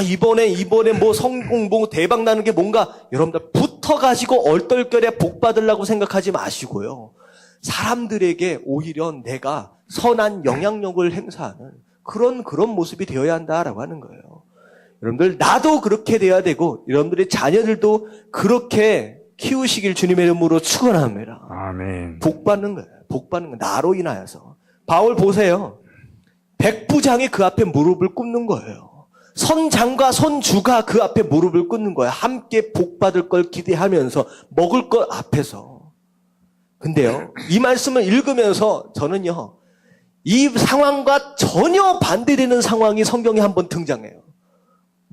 이번에 뭐 성공, 뭐 대박 나는 게 뭔가, 여러분들 붙어가지고 얼떨결에 복 받으려고 생각하지 마시고요. 사람들에게 오히려 내가 선한 영향력을 행사하는 그런 모습이 되어야 한다라고 하는 거예요. 여러분들 나도 그렇게 돼야 되고 여러분들의 자녀들도 그렇게 키우시길 주님의 이름으로 축원합니다. 아멘. 복 받는 거예요. 복 받는 거 나로 인하여서. 바울 보세요. 백부장이 그 앞에 무릎을 꿇는 거예요. 선장과 선주가 그 앞에 무릎을 꿇는 거예요. 함께 복 받을 걸 기대하면서 먹을 것 앞에서. 근데요, 이 말씀을 읽으면서 저는요, 이 상황과 전혀 반대되는 상황이 성경에 한번 등장해요.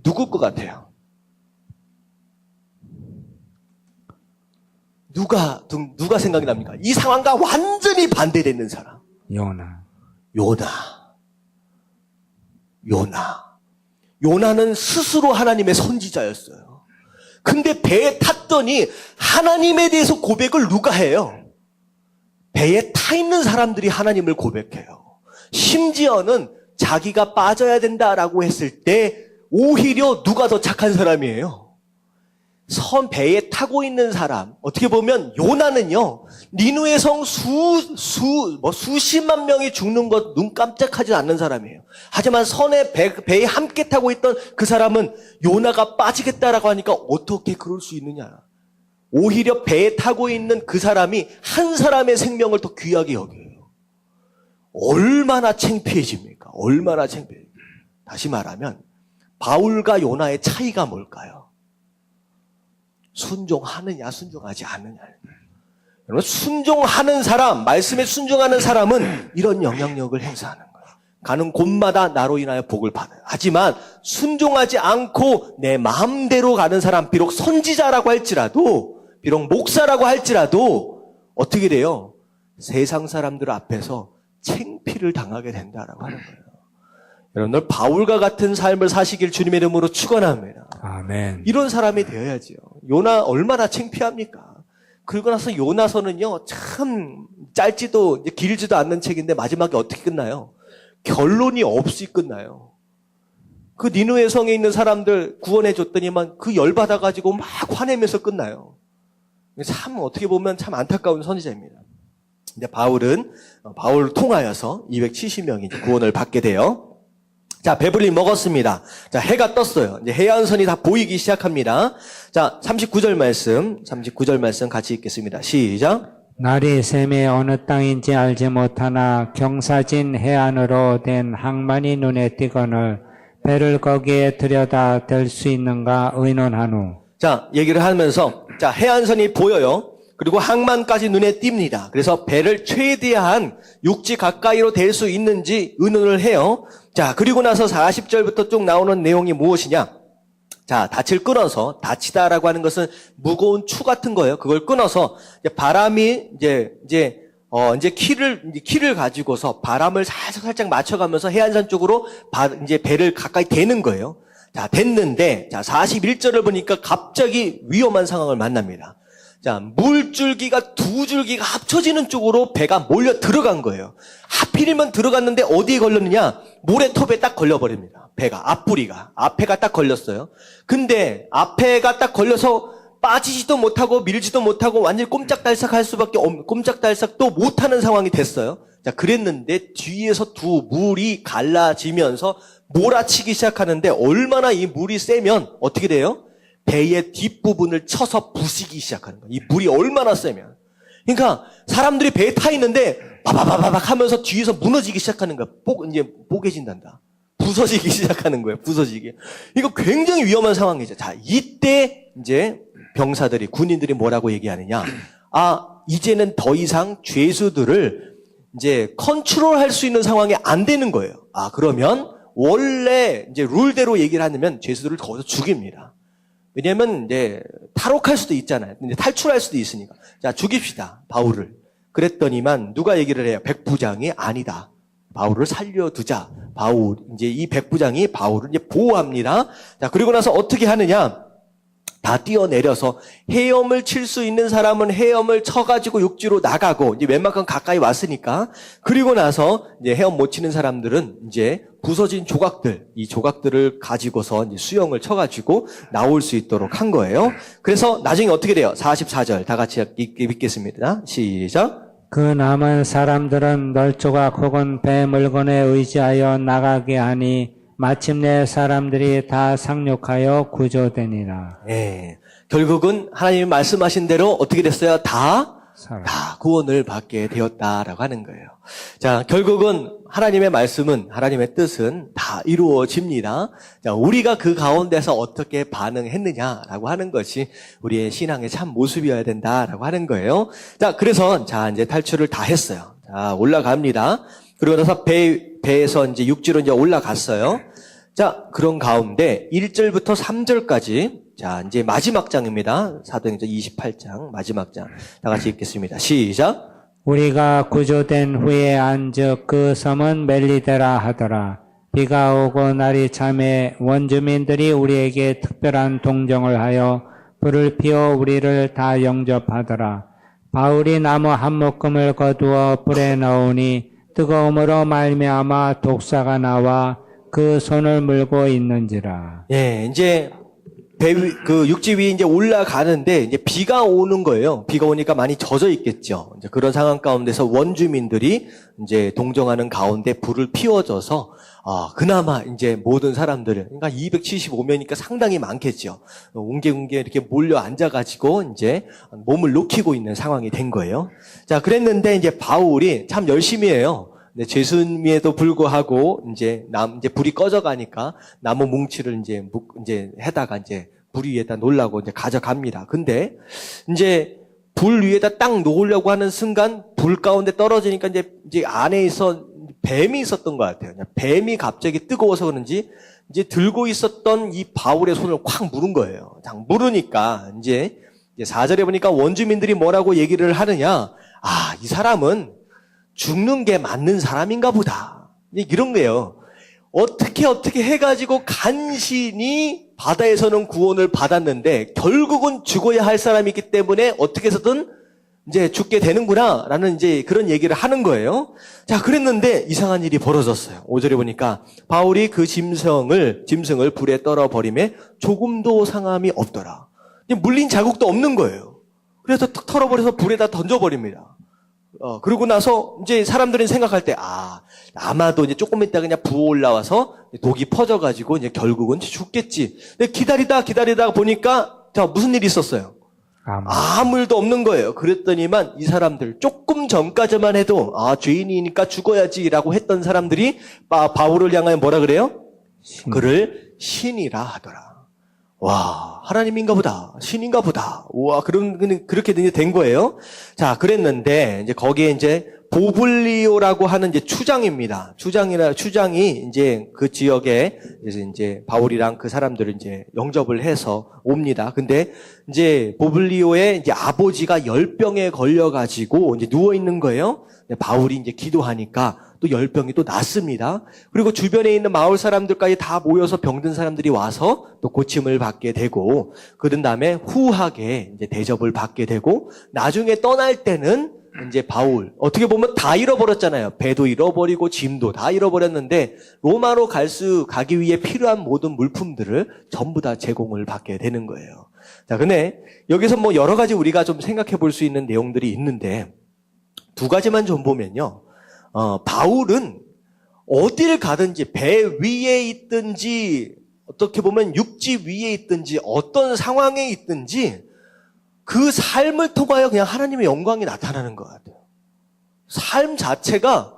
누굴 것 같아요? 누가 생각이 납니까? 이 상황과 완전히 반대되는 사람. 요나. 요나는 스스로 하나님의 선지자였어요. 근데 배에 탔더니 하나님에 대해서 고백을 누가 해요? 배에 타 있는 사람들이 하나님을 고백해요. 심지어는 자기가 빠져야 된다라고 했을 때 오히려 누가 더 착한 사람이에요? 배에 타고 있는 사람. 어떻게 보면 요나는요, 니누의 성 수십만 명이 죽는 것 눈 깜짝하지 않는 사람이에요. 하지만 배에 함께 타고 있던 그 사람은 요나가 빠지겠다라고 하니까 어떻게 그럴 수 있느냐. 오히려 배에 타고 있는 그 사람이 한 사람의 생명을 더 귀하게 여겨요. 얼마나 창피해집니까? 얼마나 창피해요. 다시 말하면 바울과 요나의 차이가 뭘까요? 순종하느냐 순종하지 않느냐. 여러분, 순종하는 사람, 말씀에 순종하는 사람은 이런 영향력을 행사하는 거예요. 가는 곳마다 나로 인하여 복을 받아요. 하지만 순종하지 않고 내 마음대로 가는 사람, 비록 선지자라고 할지라도, 비록 목사라고 할지라도 어떻게 돼요? 세상 사람들 앞에서 창피를 당하게 된다라고 하는 거예요. 여러분들 바울과 같은 삶을 사시길 주님의 이름으로 축원합니다. 아멘. 이런 사람이 되어야지요. 요나 얼마나 창피합니까? 그러고 나서 요나서는요, 참 짧지도 길지도 않는 책인데 마지막에 어떻게 끝나요? 결론이 없이 끝나요. 그 니누의 성에 있는 사람들 구원해 줬더니만 그 열받아가지고 막 화내면서 끝나요. 참 어떻게 보면 참 안타까운 선지자입니다. 근데 바울을 통하여서 270명이 구원을 받게 돼요. 자, 배불리 먹었습니다. 자, 해가 떴어요. 이제 해안선이 다 보이기 시작합니다. 자, 39절 말씀 같이 읽겠습니다. 시작. 날이 샘에 어느 땅인지 알지 못하나 경사진 해안으로 된 항만이 눈에 띄거늘 배를 거기에 들여다 댈 수 있는가 의논하노. 자, 얘기를 하면서, 자, 해안선이 보여요. 그리고 항만까지 눈에 띕니다. 그래서 배를 최대한 육지 가까이로 댈 수 있는지 의논을 해요. 자, 그리고 나서 40절부터 쭉 나오는 내용이 무엇이냐? 자, 닻을 끊어서, 닻이다라고 하는 것은 무거운 추 같은 거예요. 그걸 끊어서, 바람이, 키를 가지고서 바람을 살짝 맞춰가면서 해안선 쪽으로 이제 배를 가까이 대는 거예요. 자, 됐는데, 자, 41절을 보니까 갑자기 위험한 상황을 만납니다. 자, 물줄기가 두 줄기가 합쳐지는 쪽으로 배가 몰려 들어간 거예요. 하필이면 들어갔는데 어디에 걸렸느냐? 모래톱에 딱 걸려버립니다. 배가, 앞에가 딱 걸렸어요. 근데 앞에가 딱 걸려서 빠지지도 못하고 밀지도 못하고 완전히 꼼짝달싹도 못하는 상황이 됐어요. 자, 그랬는데 뒤에서 두 물이 갈라지면서 몰아치기 시작하는데 얼마나 이 물이 세면 어떻게 돼요? 배의 뒷부분을 쳐서 부시기 시작하는 거예요. 이 물이 얼마나 세면. 그러니까 사람들이 배에 타 있는데 바바바박 하면서 뒤에서 무너지기 시작하는 거예요. 뽀개진단다. 부서지기 시작하는 거예요. 부서지기. 이거 굉장히 위험한 상황이죠. 자, 이때 이제 병사들이, 군인들이 뭐라고 얘기하느냐. 아, 이제는 더 이상 죄수들을 이제 컨트롤할 수 있는 상황이 안 되는 거예요. 아, 그러면 원래 이제 룰대로 얘기를 하면 죄수들을 거기서 죽입니다. 왜냐면 이제 탈옥할 수도 있잖아요. 이제 탈출할 수도 있으니까. 자, 죽입시다. 바울을. 그랬더니만 누가 얘기를 해요? 백부장이 아니다. 바울을 살려두자. 이제 이 백부장이 바울을 이제 보호합니다. 자, 그리고 나서 어떻게 하느냐? 다 뛰어내려서 헤엄을 칠 수 있는 사람은 헤엄을 쳐가지고 육지로 나가고, 이제 웬만큼 가까이 왔으니까. 그리고 나서 이제 헤엄 못 치는 사람들은 이제 부서진 이 조각들을 가지고서 이제 수영을 쳐가지고 나올 수 있도록 한 거예요. 그래서 나중에 어떻게 돼요? 44절 다 같이 읽겠습니다. 시작. 그 남은 사람들은 널조각 혹은 배 물건에 의지하여 나가게 하니 마침내 사람들이 다 상륙하여 구조되니라. 예. 결국은 하나님이 말씀하신 대로 어떻게 됐어요? 다 구원을 받게 되었다라고 하는 거예요. 자, 결국은 하나님의 말씀은, 하나님의 뜻은 다 이루어집니다. 자, 우리가 그 가운데서 어떻게 반응했느냐라고 하는 것이 우리의 신앙의 참 모습이어야 된다라고 하는 거예요. 자, 그래서, 이제 탈출을 다 했어요. 자, 올라갑니다. 그리고 나서 배에서 이제 육지로 이제 올라갔어요. 자, 그런 가운데 1절부터 3절까지 자, 이제 마지막 장입니다. 사도행전 28장 마지막 장. 다 같이 읽겠습니다. 시작. 우리가 구조된 후에 안즉 그 섬은 멜리데라 하더라. 비가 오고 날이 참에 원주민들이 우리에게 특별한 동정을 하여 불을 피워 우리를 다 영접하더라. 바울이 나무 한 묶음을 거두어 불에 넣으니 뜨거움으로 말미암아 독사가 나와 그 손을 물고 있는지라. 예, 이제 육지 위에 이제 올라가는데 이제 비가 오는 거예요. 비가 오니까 많이 젖어 있겠죠. 이제 그런 상황 가운데서 원주민들이 이제 동정하는 가운데 불을 피워줘서 그나마 이제 모든 사람들을, 그러니까 275명이니까 상당히 많겠죠. 웅개웅개 이렇게 몰려 앉아가지고 이제 몸을 녹이고 있는 상황이 된 거예요. 자, 그랬는데 이제 바울이 참 열심히 해요. 네, 죄수임에도 불구하고 이제 불이 꺼져가니까 나무 뭉치를 이제 해다가 이제 불 위에다 놓으려고 이제 가져갑니다. 근데 이제 불 위에다 딱 놓으려고 하는 순간 불 가운데 떨어지니까 이제 안에 뱀이 있었던 것 같아요. 뱀이 갑자기 뜨거워서 그런지 이제 들고 있었던 이 바울의 손을 콱 물은 거예요. 딱 물으니까 이제 4절에 보니까 원주민들이 뭐라고 얘기를 하느냐? 이 사람은 죽는 게 맞는 사람인가 보다. 이런 거예요. 어떻게 해가지고 간신히 바다에서는 구원을 받았는데 결국은 죽어야 할 사람이기 때문에 어떻게 해서든 이제 죽게 되는구나 라는 이제 그런 얘기를 하는 거예요. 자, 그랬는데 이상한 일이 벌어졌어요. 5절에 보니까 바울이 그 짐승을 불에 떨어버림에 조금도 상함이 없더라. 물린 자국도 없는 거예요. 그래서 탁 털어버려서 불에다 던져버립니다. 그러고 나서 이제 사람들은 생각할 때, 아마도 이제 조금 있다 그냥 부어 올라와서 독이 퍼져가지고 이제 결국은 죽겠지. 근데 기다리다 보니까, 자, 무슨 일이 있었어요? 아무 일도 없는 거예요. 그랬더니만 이 사람들 조금 전까지만 해도, 죄인이니까 죽어야지라고 했던 사람들이 바울을 향하여 뭐라 그래요? 그를 신이라 하더라. 와, 하나님인가 보다. 신인가 보다. 와, 그렇게 된 거예요. 자, 그랬는데, 이제 거기에 이제 보블리오라고 하는 이제 추장입니다. 추장이 이제 그 지역에 이제 바울이랑 그 사람들을 이제 영접을 해서 옵니다. 근데 이제 보블리오의 이제 아버지가 열병에 걸려가지고 이제 누워있는 거예요. 바울이 이제 기도하니까 또 열병이 또 났습니다. 그리고 주변에 있는 마을 사람들까지 다 모여서 병든 사람들이 와서 또 고침을 받게 되고, 그런 다음에 후하게 이제 대접을 받게 되고, 나중에 떠날 때는 이제 바울, 어떻게 보면 다 잃어버렸잖아요. 배도 잃어버리고 짐도 다 잃어버렸는데 로마로 가기 위해 필요한 모든 물품들을 전부 다 제공을 받게 되는 거예요. 자, 근데 여기서 뭐 여러 가지 우리가 좀 생각해 볼 수 있는 내용들이 있는데, 두 가지만 좀 보면요. 바울은 어디를 가든지 배 위에 있든지 어떻게 보면 육지 위에 있든지 어떤 상황에 있든지 그 삶을 통하여 그냥 하나님의 영광이 나타나는 것 같아요. 삶 자체가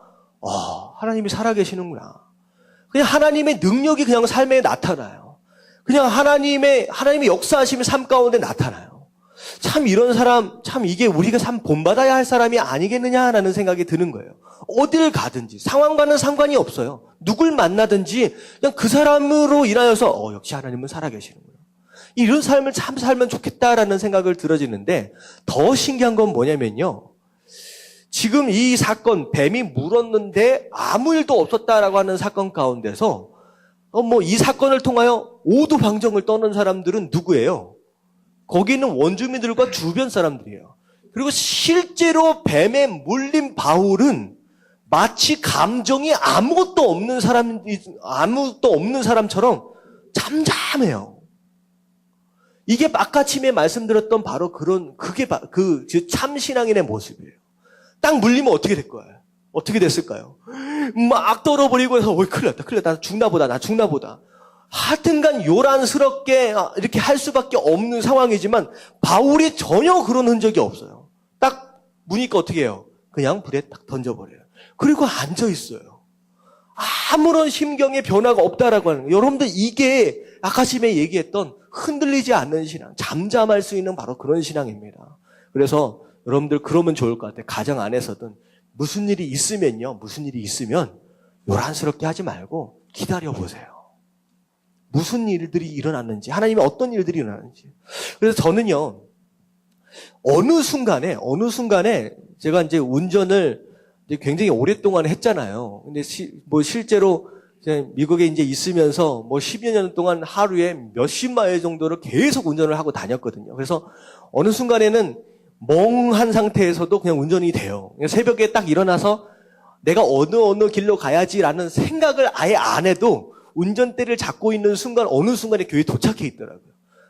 하나님이 살아계시는구나. 그냥 하나님의 능력이 그냥 삶에 나타나요. 그냥 하나님의 역사하심이 삶 가운데 나타나요. 참 이런 사람, 참 이게 우리가 참 본받아야 할 사람이 아니겠느냐라는 생각이 드는 거예요. 어딜 가든지 상황과는 상관이 없어요. 누굴 만나든지 그냥 그 사람으로 인하여서 역시 하나님은 살아계시는구나. 이런 삶을 참 살면 좋겠다라는 생각을 들어지는데, 더 신기한 건 뭐냐면요. 지금 이 사건, 뱀이 물었는데 아무 일도 없었다라고 하는 사건 가운데서 이 사건을 통하여 오두방정을 떠는 사람들은 누구예요? 거기 있는 원주민들과 주변 사람들이에요. 그리고 실제로 뱀에 물린 바울은 마치 감정이 아무것도 없는 사람처럼 잠잠해요. 이게 아까침에 말씀드렸던 바로 그게 그 참신앙인의 모습이에요. 딱 물리면 어떻게 될 거예요? 어떻게 됐을까요? 막 떨어버리고 해서, 큰일 났다. 나 죽나 보다. 하여튼간 요란스럽게 이렇게 할 수밖에 없는 상황이지만, 바울이 전혀 그런 흔적이 없어요. 딱 무니까 어떻게 해요? 그냥 불에 딱 던져버려요. 그리고 앉아있어요. 아무런 심경의 변화가 없다라고 하는 거예요. 여러분들 이게 아카심에 얘기했던 흔들리지 않는 신앙, 잠잠할 수 있는 바로 그런 신앙입니다. 그래서 여러분들 그러면 좋을 것 같아요. 가정 안에서든 무슨 일이 있으면 요란스럽게 하지 말고 기다려보세요. 무슨 일들이 일어났는지, 하나님의 어떤 일들이 일어났는지. 그래서 저는요, 어느 순간에 제가 이제 운전을 이제 굉장히 오랫동안 했잖아요. 근데 실제로 미국에 이제 있으면서 10여 년 동안 하루에 몇십 마일 정도를 계속 운전을 하고 다녔거든요. 그래서 어느 순간에는 멍한 상태에서도 그냥 운전이 돼요. 새벽에 딱 일어나서 내가 어느 길로 가야지라는 생각을 아예 안 해도 운전대를 잡고 있는 순간 어느 순간에 교회에 도착해 있더라고요.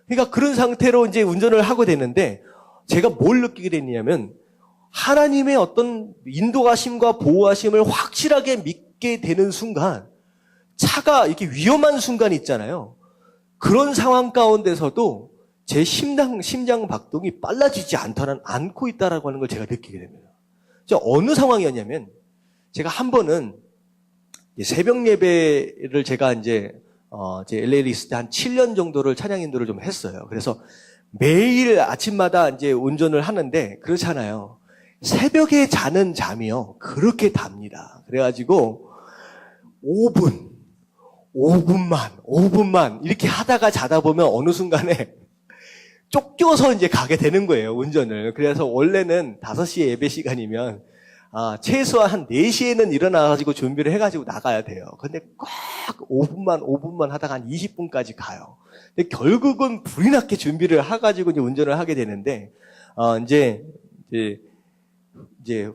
그러니까 그런 상태로 이제 운전을 하고 되는데 제가 뭘 느끼게 됐냐면 하나님의 어떤 인도하심과 보호하심을 확실하게 믿게 되는 순간 차가 이렇게 위험한 순간이 있잖아요. 그런 상황 가운데서도 제 심장 박동이 빨라지지 않고 있다라고 하는 걸 제가 느끼게 됩니다. 어느 상황이었냐면 제가 한 번은 새벽 예배를 제가 이제 LA에 있을 때 한 7년 정도를 찬양 인도를 좀 했어요. 그래서 매일 아침마다 이제 운전을 하는데 그렇잖아요. 새벽에 자는 잠이요. 그렇게 답니다. 그래가지고 5분만 이렇게 하다가 자다 보면 어느 순간에 쫓겨서 이제 가게 되는 거예요, 운전을. 그래서 원래는 5시에 예배 시간이면 최소한 한 4시에는 일어나가지고 준비를 해가지고 나가야 돼요. 근데 꼭 5분만 하다가 한 20분까지 가요. 근데 결국은 불이 났게 준비를 해가지고 이제 운전을 하게 되는데, 이제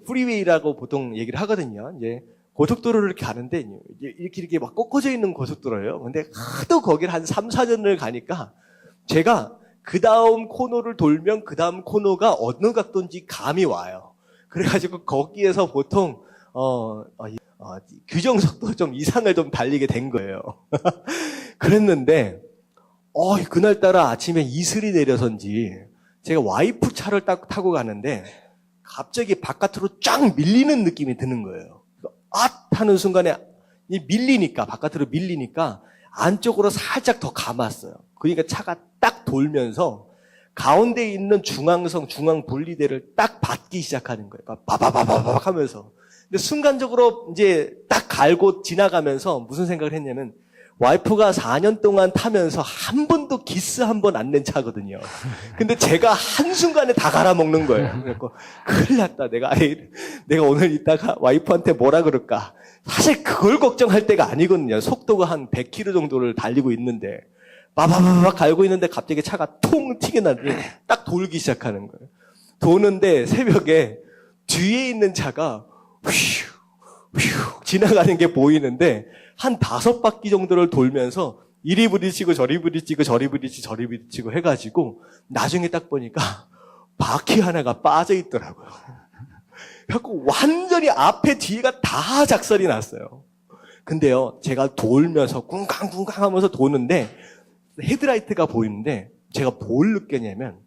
프리웨이라고 보통 얘기를 하거든요. 이제 고속도로를 이렇게 가는데, 이렇게 막 꺾어져 있는 고속도로예요. 근데 하도 거기를 한 3, 4년을 가니까 제가 그 다음 코너를 돌면 그 다음 코너가 어느 각도인지 감이 와요. 그래가지고 거기에서 보통 규정속도 좀 이상을 좀 달리게 된 거예요. 그랬는데 그날따라 아침에 이슬이 내려선지 제가 와이프 차를 딱 타고 가는데 갑자기 바깥으로 쫙 밀리는 느낌이 드는 거예요. 하는 순간에 바깥으로 밀리니까 안쪽으로 살짝 더 감았어요. 그러니까 차가 딱 돌면서 가운데 있는 중앙 분리대를 딱 받기 시작하는 거예요. 바바바바박 하면서. 근데 순간적으로 이제 딱 갈고 지나가면서 무슨 생각을 했냐면 와이프가 4년 동안 타면서 한 번도 기스 한 번 안 낸 차거든요. 근데 제가 한순간에 다 갈아먹는 거예요. 그래서 큰일 났다. 내가 오늘 이따가 와이프한테 뭐라 그럴까. 사실 그걸 걱정할 때가 아니거든요. 속도가 한 100km 정도를 달리고 있는데 바바바박 갈고 있는데 갑자기 차가 통 튀겨나는데 딱 돌기 시작하는 거예요. 도는데 새벽에 뒤에 있는 차가 휘 지나가는 게 보이는데 한 5바퀴 정도를 돌면서 이리 부딪히고 저리 부딪히고 해가지고 나중에 딱 보니까 바퀴 하나가 빠져 있더라고요. 그래갖고 완전히 앞에 뒤가 다 작살이 났어요. 근데요, 제가 돌면서 쿵쾅쿵쾅 하면서 도는데 헤드라이트가 보이는데 제가 뭘 느꼈냐면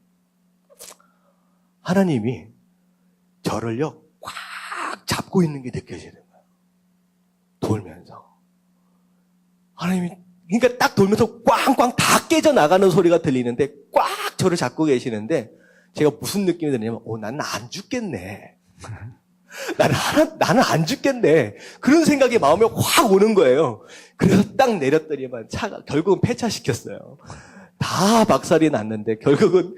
하나님이 저를요 꽉 잡고 있는 게 느껴지는 거예요. 돌면서 하나님이 그러니까 딱 돌면서 꽝꽝 다 깨져나가는 소리가 들리는데 꽉 저를 잡고 계시는데 제가 무슨 느낌이 드냐면 나는 안 죽겠네. 나는 안 죽겠네. 그런 생각이 마음에 확 오는 거예요. 그래서 딱 내렸더니만 차가 결국은 폐차시켰어요. 다 박살이 났는데 결국은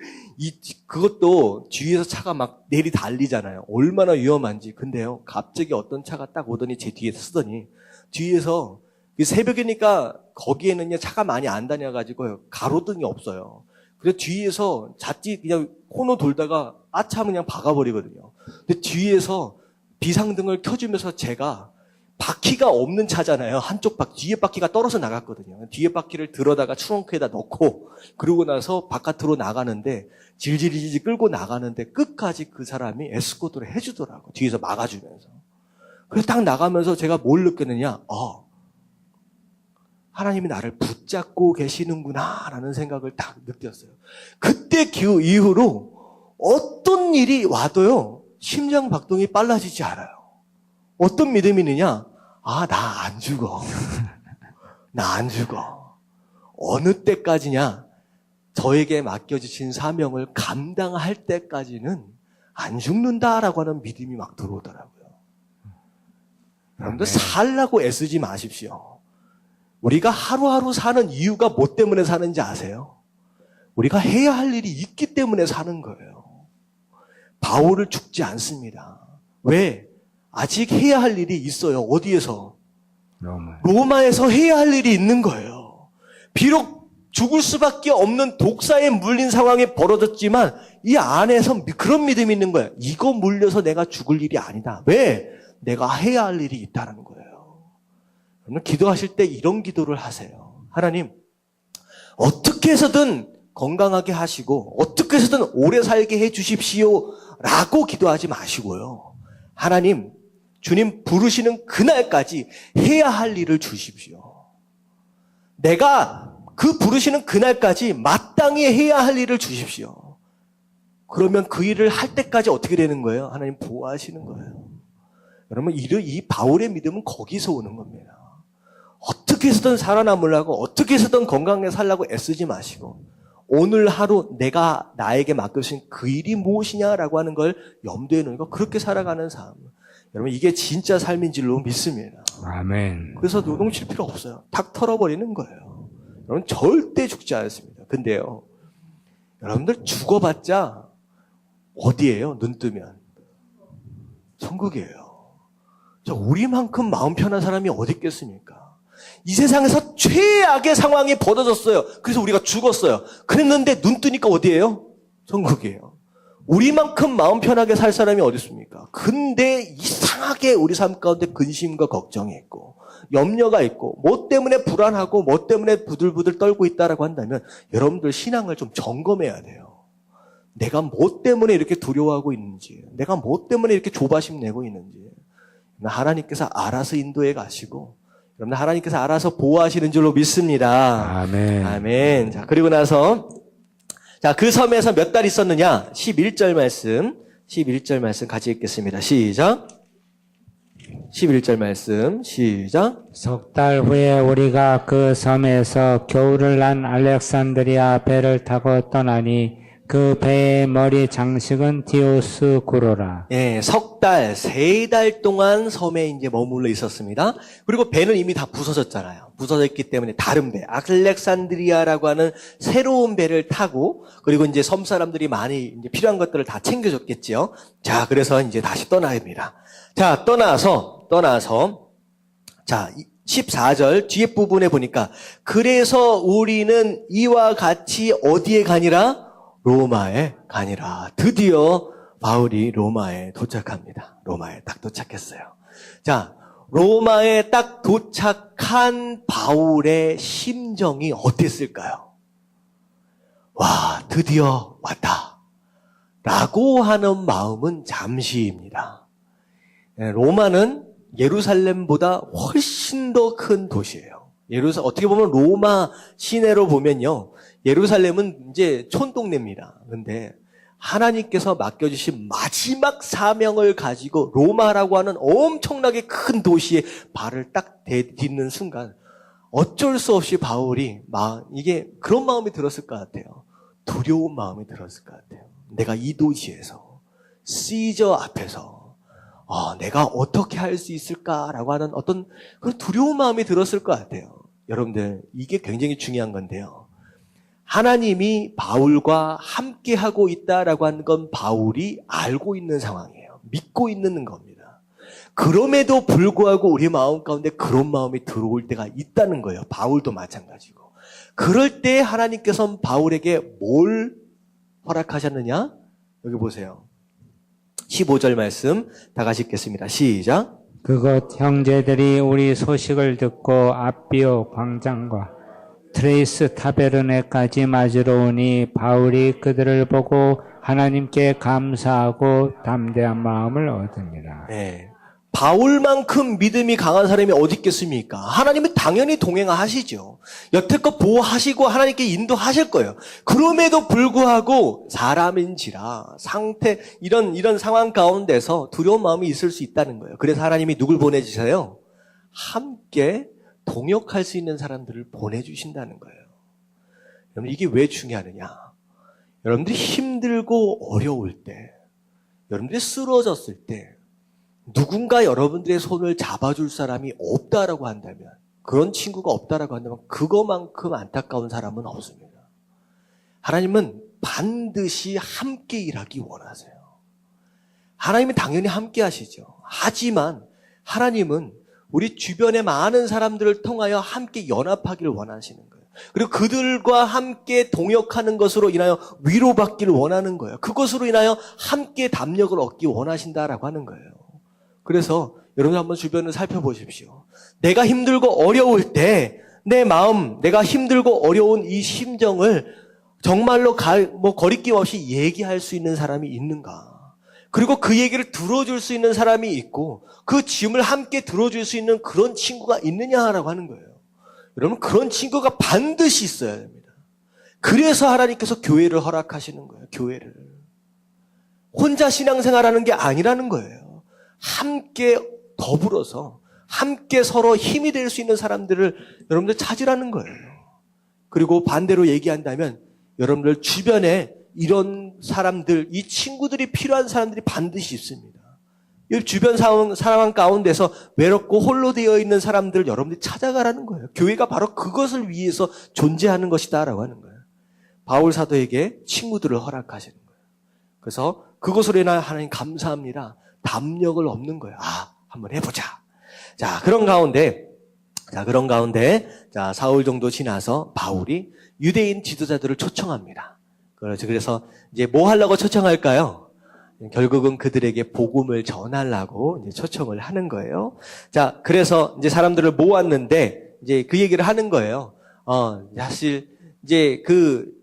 그것도 뒤에서 차가 막 내리 달리잖아요. 얼마나 위험한지. 근데요, 갑자기 어떤 차가 딱 오더니 제 뒤에 쓰더니 뒤에서 새벽이니까 거기에는요 차가 많이 안 다녀가지고 가로등이 없어요. 그래서 뒤에서 잣지 그냥 코너 돌다가 아차 그냥 박아버리거든요. 근데 뒤에서 비상등을 켜주면서 제가 바퀴가 없는 차잖아요. 한쪽 뒤에 바퀴가 떨어져 나갔거든요. 뒤에 바퀴를 들어다가 트렁크에다 넣고 그러고 나서 바깥으로 나가는데 질질 끌고 나가는데 끝까지 그 사람이 에스코트를 해주더라고. 뒤에서 막아주면서. 그래서 딱 나가면서 제가 뭘 느꼈느냐? 하나님이 나를 붙잡고 계시는구나 라는 생각을 딱 느꼈어요. 그때 그 이후로 어떤 일이 와도요, 심장 박동이 빨라지지 않아요. 어떤 믿음이 있느냐? 나 안 죽어. 나 안 죽어. 어느 때까지냐? 저에게 맡겨주신 사명을 감당할 때까지는 안 죽는다라고 하는 믿음이 막 들어오더라고요. 여러분들 살라고 애쓰지 마십시오. 우리가 하루하루 사는 이유가 뭐 때문에 사는지 아세요? 우리가 해야 할 일이 있기 때문에 사는 거예요. 바울을 죽지 않습니다. 왜? 아직 해야 할 일이 있어요. 어디에서? 로마에서 해야 할 일이 있는 거예요. 비록 죽을 수밖에 없는 독사에 물린 상황이 벌어졌지만 이 안에서 그런 믿음이 있는 거예요. 이거 물려서 내가 죽을 일이 아니다. 왜? 내가 해야 할 일이 있다는 거예요. 여러분 기도하실 때 이런 기도를 하세요. 하나님, 어떻게 해서든 건강하게 하시고 어떻게 해서든 오래 살게 해 주십시오 라고 기도하지 마시고요. 하나님, 주님 부르시는 그날까지 해야 할 일을 주십시오. 내가 그 부르시는 그날까지 마땅히 해야 할 일을 주십시오. 그러면 그 일을 할 때까지 어떻게 되는 거예요? 하나님 보호하시는 거예요. 여러분, 이 바울의 믿음은 거기서 오는 겁니다. 어떻게 해서든 살아남으려고, 어떻게 해서든 건강하게 살려고 애쓰지 마시고, 오늘 하루 내가 나에게 맡겨주신 그 일이 무엇이냐라고 하는 걸 염두에 놓고 그렇게 살아가는 삶. 여러분, 이게 진짜 삶인 줄로 믿습니다. 아멘. 그래서 노동칠 필요 없어요. 탁 털어버리는 거예요. 여러분, 절대 죽지 않습니다. 근데요, 여러분들 죽어봤자 어디예요? 눈 뜨면 천국이에요. 우리만큼 마음 편한 사람이 어디 있겠습니까? 이 세상에서 최악의 상황이 벌어졌어요. 그래서 우리가 죽었어요. 그랬는데 눈 뜨니까 어디예요? 천국이에요. 우리만큼 마음 편하게 살 사람이 어디 있습니까? 근데 이상하게 우리 삶 가운데 근심과 걱정이 있고 염려가 있고 뭐 때문에 불안하고 뭐 때문에 부들부들 떨고 있다라고 한다면 여러분들 신앙을 좀 점검해야 돼요. 내가 뭐 때문에 이렇게 두려워하고 있는지, 내가 뭐 때문에 이렇게 조바심 내고 있는지 하나님께서 알아서 인도해 가시고 여러분들 하나님께서 알아서 보호하시는 줄로 믿습니다. 아멘. 아멘. 자, 그리고 나서 그 섬에서 몇 달 있었느냐? 11절 말씀 같이 읽겠습니다. 시작. 11절 말씀 시작. 석 달 후에 우리가 그 섬에서 겨울을 난 알렉산드리아 배를 타고 떠나니 그 배의 머리 장식은 디오스 구로라. 예, 석 달, 3달 동안 섬에 이제 머물러 있었습니다. 그리고 배는 이미 다 부서졌잖아요. 부서졌기 때문에 다른 배, 알렉산드리아라고 하는 새로운 배를 타고, 그리고 이제 섬 사람들이 많이 이제 필요한 것들을 다 챙겨줬겠지요. 자, 그래서 이제 다시 떠나야 자, 떠나서, 자, 14절 뒤에 부분에 보니까, 그래서 우리는 이와 같이 어디에 가니라? 로마에 가니라. 드디어 바울이 로마에 도착합니다. 로마에 딱 도착했어요. 자, 로마에 딱 도착한 바울의 심정이 어땠을까요? 와, 드디어 왔다. 라고 하는 마음은 잠시입니다. 로마는 예루살렘보다 훨씬 더 큰 도시예요. 어떻게 보면 로마 시내로 보면요. 예루살렘은 이제 촌동네입니다. 근데 하나님께서 맡겨주신 마지막 사명을 가지고 로마라고 하는 엄청나게 큰 도시에 발을 딱 디딛는 순간 어쩔 수 없이 바울이 이게 그런 마음이 들었을 것 같아요. 두려운 마음이 들었을 것 같아요. 내가 이 도시에서 시저 앞에서 내가 어떻게 할 수 있을까라고 하는 어떤 그런 두려운 마음이 들었을 것 같아요. 여러분들 이게 굉장히 중요한 건데요. 하나님이 바울과 함께하고 있다라고 하는 건 바울이 알고 있는 상황이에요. 믿고 있는 겁니다. 그럼에도 불구하고 우리 마음 가운데 그런 마음이 들어올 때가 있다는 거예요. 바울도 마찬가지고. 그럴 때 하나님께서는 바울에게 뭘 허락하셨느냐? 여기 보세요. 15절 말씀 다 같이 읽겠습니다. 시작. 그곳 형제들이 우리 소식을 듣고 아비오 광장과 트레이스 타베르네까지 맞으러 오니 바울이 그들을 보고 하나님께 감사하고 담대한 마음을 얻으니라. 네. 바울만큼 믿음이 강한 사람이 어디 있겠습니까? 하나님은 당연히 동행하시죠. 여태껏 보호하시고 하나님께 인도하실 거예요. 그럼에도 불구하고 사람인지라 이런 상황 가운데서 두려운 마음이 있을 수 있다는 거예요. 그래서 하나님이 누굴 보내주세요? 함께 동역할 수 있는 사람들을 보내주신다는 거예요. 여러분, 이게 왜 중요하느냐? 여러분들이 힘들고 어려울 때, 여러분들이 쓰러졌을 때, 누군가 여러분들의 손을 잡아줄 사람이 없다라고 한다면, 그런 친구가 없다라고 한다면, 그거만큼 안타까운 사람은 없습니다. 하나님은 반드시 함께 일하기 원하세요. 하나님은 당연히 함께 하시죠. 하지만 하나님은 우리 주변의 많은 사람들을 통하여 함께 연합하기를 원하시는 거예요. 그리고 그들과 함께 동역하는 것으로 인하여 위로받기를 원하는 거예요. 그것으로 인하여 함께 담력을 얻기 원하신다라고 하는 거예요. 그래서 여러분 한번 주변을 살펴보십시오. 내가 힘들고 어려울 때 내 마음, 내가 힘들고 어려운 이 심정을 정말로 거리낌 없이 얘기할 수 있는 사람이 있는가? 그리고 그 얘기를 들어줄 수 있는 사람이 있고 그 짐을 함께 들어줄 수 있는 그런 친구가 있느냐라고 하는 거예요. 여러분, 그런 친구가 반드시 있어야 됩니다. 그래서 하나님께서 교회를 허락하시는 거예요. 교회를. 혼자 신앙생활하는 게 아니라는 거예요. 함께 더불어서 함께 서로 힘이 될 수 있는 사람들을 여러분들 찾으라는 거예요. 그리고 반대로 얘기한다면 여러분들 주변에 이런 사람들, 이 친구들이 필요한 사람들이 반드시 있습니다. 이 주변 상황 가운데서 외롭고 홀로 되어 있는 사람들을 여러분들이 찾아가라는 거예요. 교회가 바로 그것을 위해서 존재하는 것이다라고 하는 거예요. 바울 사도에게 친구들을 허락하시는 거예요. 그래서 그것으로 인하여 하나님 감사합니다. 담력을 얻는 거예요. 한번 해보자. 자, 그런 가운데, 사흘 정도 지나서 바울이 유대인 지도자들을 초청합니다. 그래서 이제 뭐 하려고 초청할까요? 결국은 그들에게 복음을 전하려고 이제 초청을 하는 거예요. 자, 그래서 이제 사람들을 모았는데 이제 그 얘기를 하는 거예요. 사실 이제 그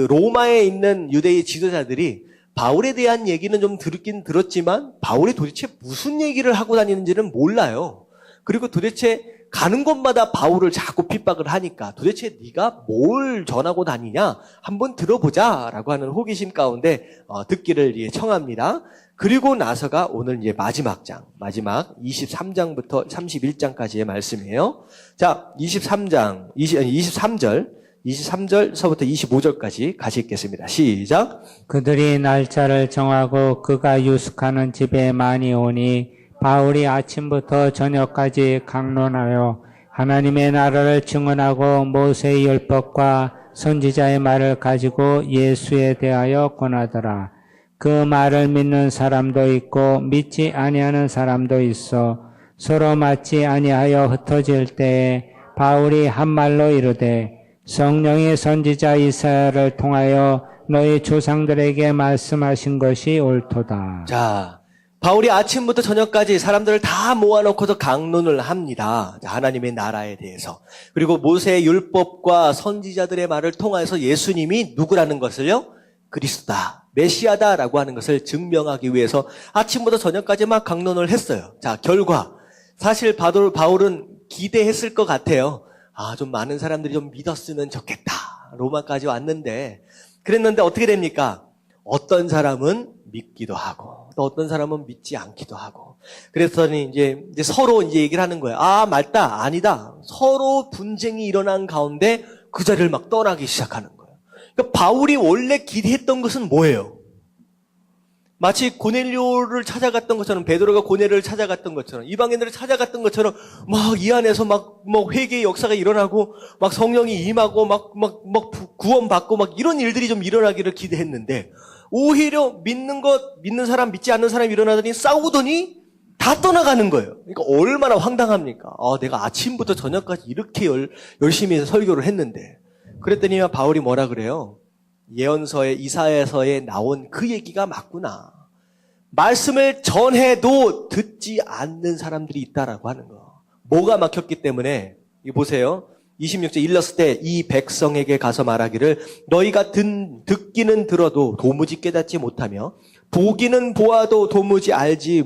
로마에 있는 유대인 지도자들이 바울에 대한 얘기는 좀 듣긴 들었지만 바울이 도대체 무슨 얘기를 하고 다니는지는 몰라요. 그리고 도대체 가는 곳마다 바울을 자꾸 핍박을 하니까 도대체 네가 뭘 전하고 다니냐? 한번 들어보자라고 하는 호기심 가운데 듣기를 청합니다. 그리고 나서가 오늘 이제 마지막 23장부터 31장까지의 말씀이에요. 자, 23절서부터 25절까지 같이 읽겠습니다. 시작. 그들이 날짜를 정하고 그가 유숙하는 집에 많이 오니 바울이 아침부터 저녁까지 강론하여 하나님의 나라를 증언하고 모세의 율법과 선지자의 말을 가지고 예수에 대하여 권하더라. 그 말을 믿는 사람도 있고 믿지 아니하는 사람도 있어 서로 맞지 아니하여 흩어질 때에 바울이 한 말로 이르되 성령이 선지자 이사야를 통하여 너희 조상들에게 말씀하신 것이 옳도다. 자, 바울이 아침부터 저녁까지 사람들을 다 모아놓고서 강론을 합니다. 하나님의 나라에 대해서. 그리고 모세의 율법과 선지자들의 말을 통해서 예수님이 누구라는 것을요? 그리스도다, 메시아다라고 하는 것을 증명하기 위해서 아침부터 저녁까지 막 강론을 했어요. 자, 결과 사실 바울은 기대했을 것 같아요. 좀 많은 사람들이 좀 믿었으면 좋겠다. 로마까지 왔는데 그랬는데 어떻게 됩니까? 어떤 사람은 믿기도 하고 또 어떤 사람은 믿지 않기도 하고 그랬더니 이제 서로 이제 얘기를 하는 거예요. 맞다, 아니다. 서로 분쟁이 일어난 가운데 그 자리를 막 떠나기 시작하는 거예요. 그러니까 바울이 원래 기대했던 것은 뭐예요? 마치 고넬료를 찾아갔던 것처럼, 베드로가 고넬료를 찾아갔던 것처럼, 이방인들을 찾아갔던 것처럼 막 이 안에서 막 회개의 역사가 일어나고 막 성령이 임하고 막 구원받고 막 이런 일들이 좀 일어나기를 기대했는데 오히려 믿는 사람, 믿지 않는 사람이 일어나더니 싸우더니 다 떠나가는 거예요. 그러니까 얼마나 황당합니까? 내가 아침부터 저녁까지 이렇게 열심히 설교를 했는데 그랬더니 바울이 뭐라 그래요? 예언서에 이사야서에 나온 그 얘기가 맞구나. 말씀을 전해도 듣지 않는 사람들이 있다라고 하는 거. 뭐가 막혔기 때문에 이 보세요. 26절 일렀을 때 이 백성에게 가서 말하기를 너희가 듣기는 들어도 도무지 깨닫지 못하며 보기는 보아도 도무지 알지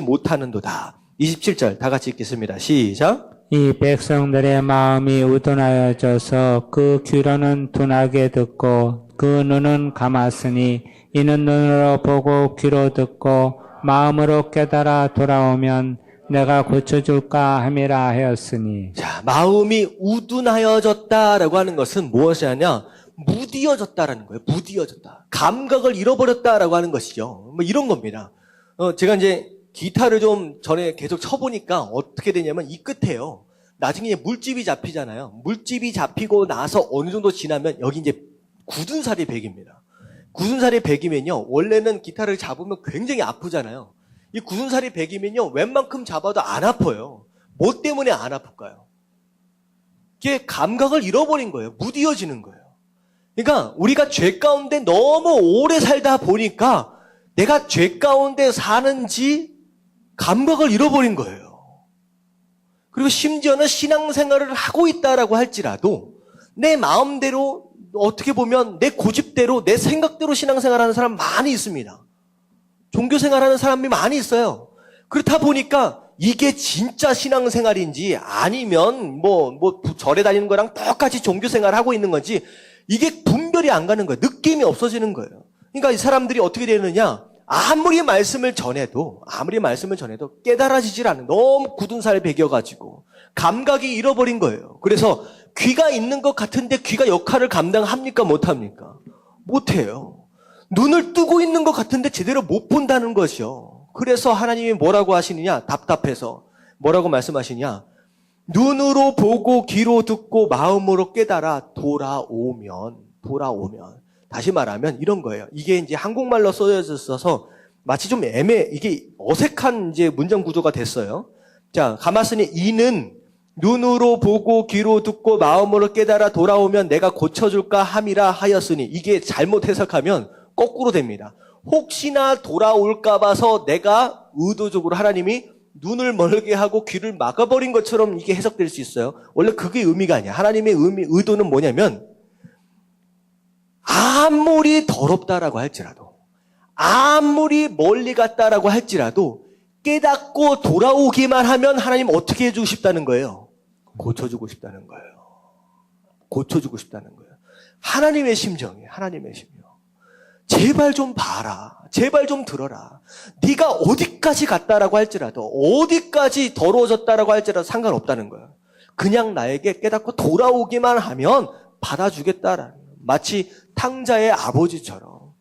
못하는도다. 27절 다 같이 읽겠습니다. 시작. 이 백성들의 마음이 우둔하여져서 그 귀로는 둔하게 듣고 그 눈은 감았으니 이는 눈으로 보고 귀로 듣고 마음으로 깨달아 돌아오면 내가 고쳐줄까 함이라 하였으니. 자, 마음이 우둔하여졌다라고 하는 것은 무엇이냐? 무디어졌다라는 거예요. 무디어졌다. 감각을 잃어버렸다라고 하는 것이죠. 뭐 이런 겁니다. 제가 이제 기타를 좀 전에 계속 쳐보니까 어떻게 되냐면 이 끝에요. 나중에 물집이 잡히잖아요. 물집이 잡히고 나서 어느 정도 지나면 여기 이제 굳은 살이 배깁니다. 굳은 살이 배기면요. 원래는 기타를 잡으면 굉장히 아프잖아요. 이 굳은 살이 배기면요. 웬만큼 잡아도 안 아파요. 뭐 때문에 안 아플까요? 이게 감각을 잃어버린 거예요. 무디어지는 거예요. 그러니까 우리가 죄 가운데 너무 오래 살다 보니까 내가 죄 가운데 사는지 감각을 잃어버린 거예요. 그리고 심지어는 신앙생활을 하고 있다라고 할지라도 내 마음대로 어떻게 보면 내 고집대로 내 생각대로 신앙생활하는 사람 많이 있습니다. 종교생활하는 사람이 많이 있어요. 그렇다 보니까 이게 진짜 신앙생활인지 아니면 뭐 절에 다니는 거랑 똑같이 종교생활을 하고 있는 건지 이게 분별이 안 가는 거예요. 느낌이 없어지는 거예요. 그러니까 이 사람들이 어떻게 되느냐? 아무리 말씀을 전해도 깨달아지질 않는 너무 굳은 살 배겨가지고 감각이 잃어버린 거예요. 그래서 귀가 있는 것 같은데 귀가 역할을 감당합니까? 못합니까? 못해요. 눈을 뜨고 있는 것 같은데 제대로 못 본다는 것이요. 그래서 하나님이 뭐라고 하시느냐? 답답해서 뭐라고 말씀하시냐? 눈으로 보고 귀로 듣고 마음으로 깨달아 돌아오면 다시 말하면 이런 거예요. 이게 이제 한국말로 써져 있어서 마치 좀 이게 어색한 이제 문장 구조가 됐어요. 자, 가만있으니 이는 눈으로 보고 귀로 듣고 마음으로 깨달아 돌아오면 내가 고쳐줄까 함이라 하였으니 이게 잘못 해석하면 거꾸로 됩니다. 혹시나 돌아올까 봐서 내가 의도적으로 하나님이 눈을 멀게 하고 귀를 막아버린 것처럼 이게 해석될 수 있어요. 원래 그게 의미가 아니야. 하나님의 의도는 뭐냐면 아무리 더럽다라고 할지라도 아무리 멀리 갔다라고 할지라도 깨닫고 돌아오기만 하면 하나님 어떻게 해주고 싶다는 거예요? 고쳐주고 싶다는 거예요. 고쳐주고 싶다는 거예요. 하나님의 심정이에요. 하나님의 심정. 제발 좀 봐라. 제발 좀 들어라. 네가 어디까지 갔다라고 할지라도 어디까지 더러워졌다라고 할지라도 상관없다는 거예요. 그냥 나에게 깨닫고 돌아오기만 하면 받아주겠다라는 거예요. 마치 탕자의 아버지처럼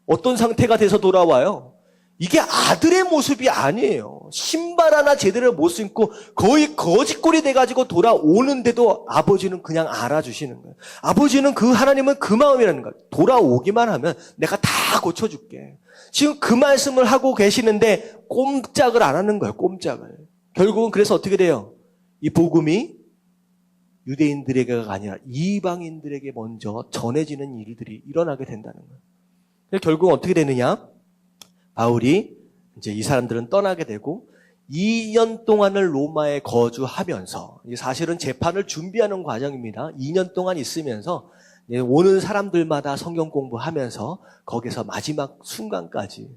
어떤 상태가 돼서 돌아와요? 이게 아들의 모습이 아니에요. 신발 하나 제대로 못 신고 거의 거지꼴이 돼가지고 돌아오는데도 아버지는 그냥 알아주시는 거예요. 아버지는 하나님은 그 마음이라는 거예요. 돌아오기만 하면 내가 다 고쳐줄게. 지금 그 말씀을 하고 계시는데 꼼짝을 안 하는 거예요. 꼼짝을. 결국은 그래서 어떻게 돼요? 이 복음이 유대인들에게가 아니라 이방인들에게 먼저 전해지는 일들이 일어나게 된다는 거예요. 결국은 어떻게 되느냐? 바울이 이제 이 사람들은 떠나게 되고 2년 동안을 로마에 거주하면서 사실은 재판을 준비하는 과정입니다. 2년 동안 있으면서 오는 사람들마다 성경 공부하면서 거기서 마지막 순간까지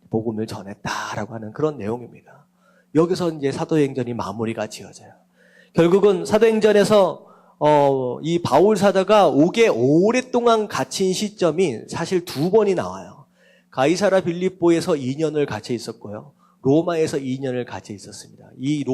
복음을 전했다라고 하는 그런 내용입니다. 여기서 이제 사도행전이 마무리가 지어져요. 결국은 사도행전에서 이 바울 사도가 오게 오랫동안 갇힌 시점이 사실 2번이 나와요. 가이사라 빌립보에서 2년을 갇혀 있었고요. 로마에서 2년을 갇혀 있었습니다. 이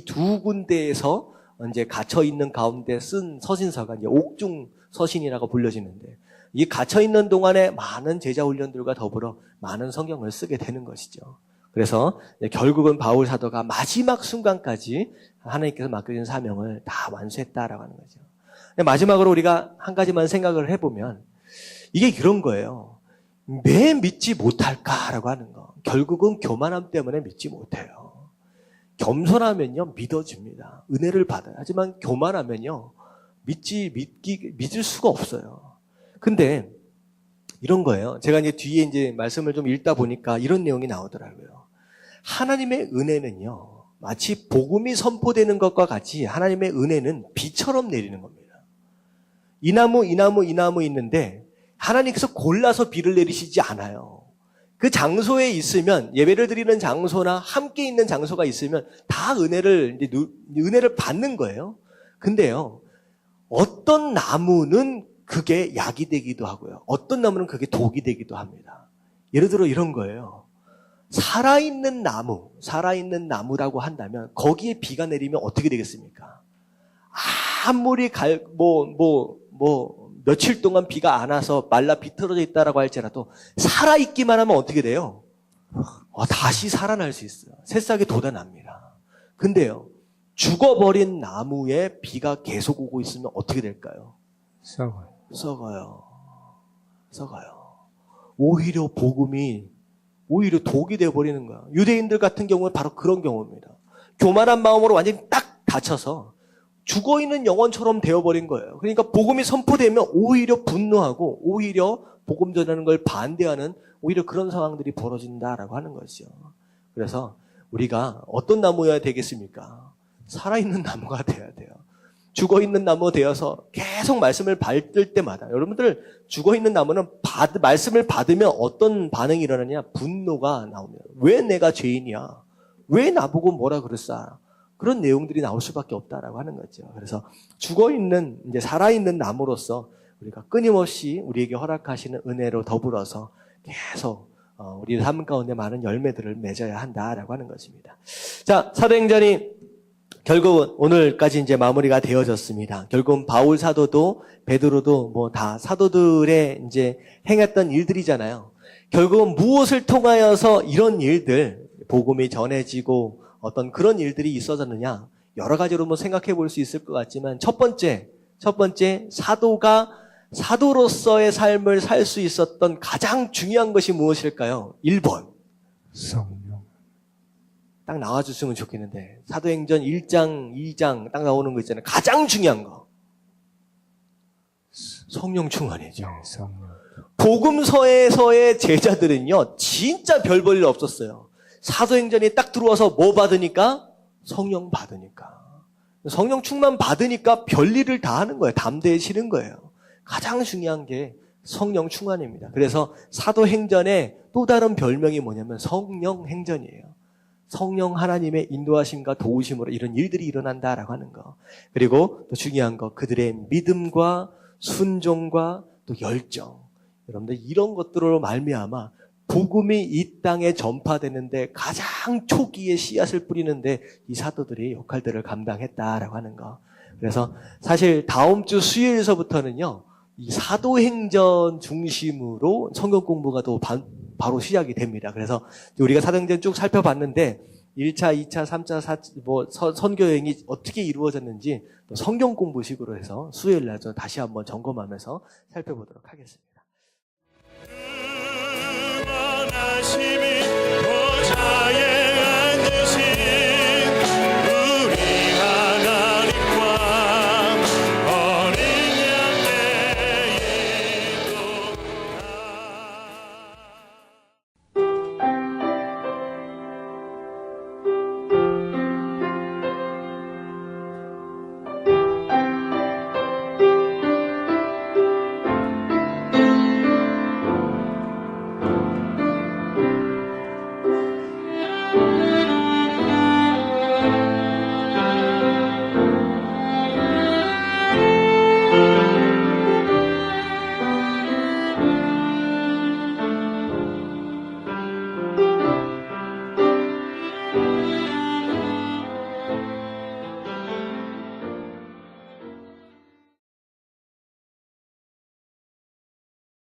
두 군데에서 이제 갇혀 있는 가운데 쓴 서신서가 이제 옥중 서신이라고 불려지는데 이 갇혀 있는 동안에 많은 제자 훈련들과 더불어 많은 성경을 쓰게 되는 것이죠. 그래서 결국은 바울 사도가 마지막 순간까지 하나님께서 맡겨진 사명을 다 완수했다라고 하는 거죠. 마지막으로 우리가 한 가지만 생각을 해보면 이게 이런 거예요. 왜 믿지 못할까라고 하는 거. 결국은 교만함 때문에 믿지 못해요. 겸손하면요 믿어집니다. 은혜를 받아요. 하지만 교만하면요 믿을 수가 없어요. 근데 이런 거예요. 제가 이제 말씀을 좀 읽다 보니까 이런 내용이 나오더라고요. 하나님의 은혜는요 마치 복음이 선포되는 것과 같이 하나님의 은혜는 비처럼 내리는 겁니다. 이 나무, 이 나무, 이 나무 있는데 하나님께서 골라서 비를 내리시지 않아요. 그 장소에 있으면, 예배를 드리는 장소나 함께 있는 장소가 있으면 다 은혜를 받는 거예요. 근데요, 어떤 나무는 그게 약이 되기도 하고요. 어떤 나무는 그게 독이 되기도 합니다. 예를 들어 이런 거예요. 살아있는 나무라고 한다면 거기에 비가 내리면 어떻게 되겠습니까? 아무리 며칠 동안 비가 안 와서 말라 비틀어져 있다라고 할지라도 살아있기만 하면 어떻게 돼요? 다시 살아날 수 있어요. 새싹이 돋아납니다. 근데요, 죽어버린 나무에 비가 계속 오고 있으면 어떻게 될까요? 썩어요. 오히려 복음이 오히려 독이 되어버리는 거야. 유대인들 같은 경우는 바로 그런 경우입니다. 교만한 마음으로 완전히 딱 닫혀서 죽어있는 영혼처럼 되어버린 거예요. 그러니까 복음이 선포되면 오히려 분노하고 오히려 복음 전하는 걸 반대하는 오히려 그런 상황들이 벌어진다라고 하는 것이죠. 그래서 우리가 어떤 나무여야 되겠습니까? 살아있는 나무가 돼야 돼요. 죽어있는 나무 되어서 계속 말씀을 받을 때마다, 여러분들 죽어있는 나무는 말씀을 받으면 어떤 반응이 일어나냐? 분노가 나옵니다. 왜 내가 죄인이야? 왜 나보고 뭐라 그랬어? 그런 내용들이 나올 수밖에 없다라고 하는 거죠. 그래서 죽어있는, 이제 살아있는 나무로서 우리가 끊임없이 우리에게 허락하시는 은혜로 더불어서 계속 우리 삶 가운데 많은 열매들을 맺어야 한다라고 하는 것입니다. 자, 사도행전이 결국은 오늘까지 이제 마무리가 되어졌습니다. 결국은 바울 사도도 베드로도 뭐 다 사도들의 이제 행했던 일들이잖아요. 결국은 무엇을 통하여서 이런 일들, 복음이 전해지고 어떤 그런 일들이 있어졌느냐? 여러 가지로 뭐 생각해 볼 수 있을 것 같지만 첫 번째 사도가 사도로서의 삶을 살 수 있었던 가장 중요한 것이 무엇일까요? 1번. 성령. 딱 나와줬으면 좋겠는데 사도행전 1장, 2장 딱 나오는 거 있잖아요. 가장 중요한 거. 성령 충만이죠. 성령. 복음서에서의 제자들은요. 진짜 별 볼 일 없었어요. 사도행전이 딱 들어와서 뭐 받으니까? 성령 받으니까. 성령 충만 받으니까 별일을 다 하는 거예요. 담대해지는 거예요. 가장 중요한 게 성령 충만입니다. 그래서 사도행전의 또 다른 별명이 뭐냐면 성령행전이에요. 성령 하나님의 인도하심과 도우심으로 이런 일들이 일어난다라고 하는 거. 그리고 또 중요한 거, 그들의 믿음과 순종과 또 열정. 여러분들 이런 것들로 말미암아 복음이 이 땅에 전파되는데 가장 초기에 씨앗을 뿌리는데 이 사도들이 역할들을 감당했다라고 하는 거. 그래서 사실 다음 주 수요일서부터는요, 이 사도행전 중심으로 성경 공부가 또 바로 시작이 됩니다. 그래서 우리가 사도행전 쭉 살펴봤는데 1차, 2차, 3차, 4차 선교 여행이 어떻게 이루어졌는지 성경 공부식으로 해서 수요일 날 다시 한번 점검하면서 살펴보도록 하겠습니다.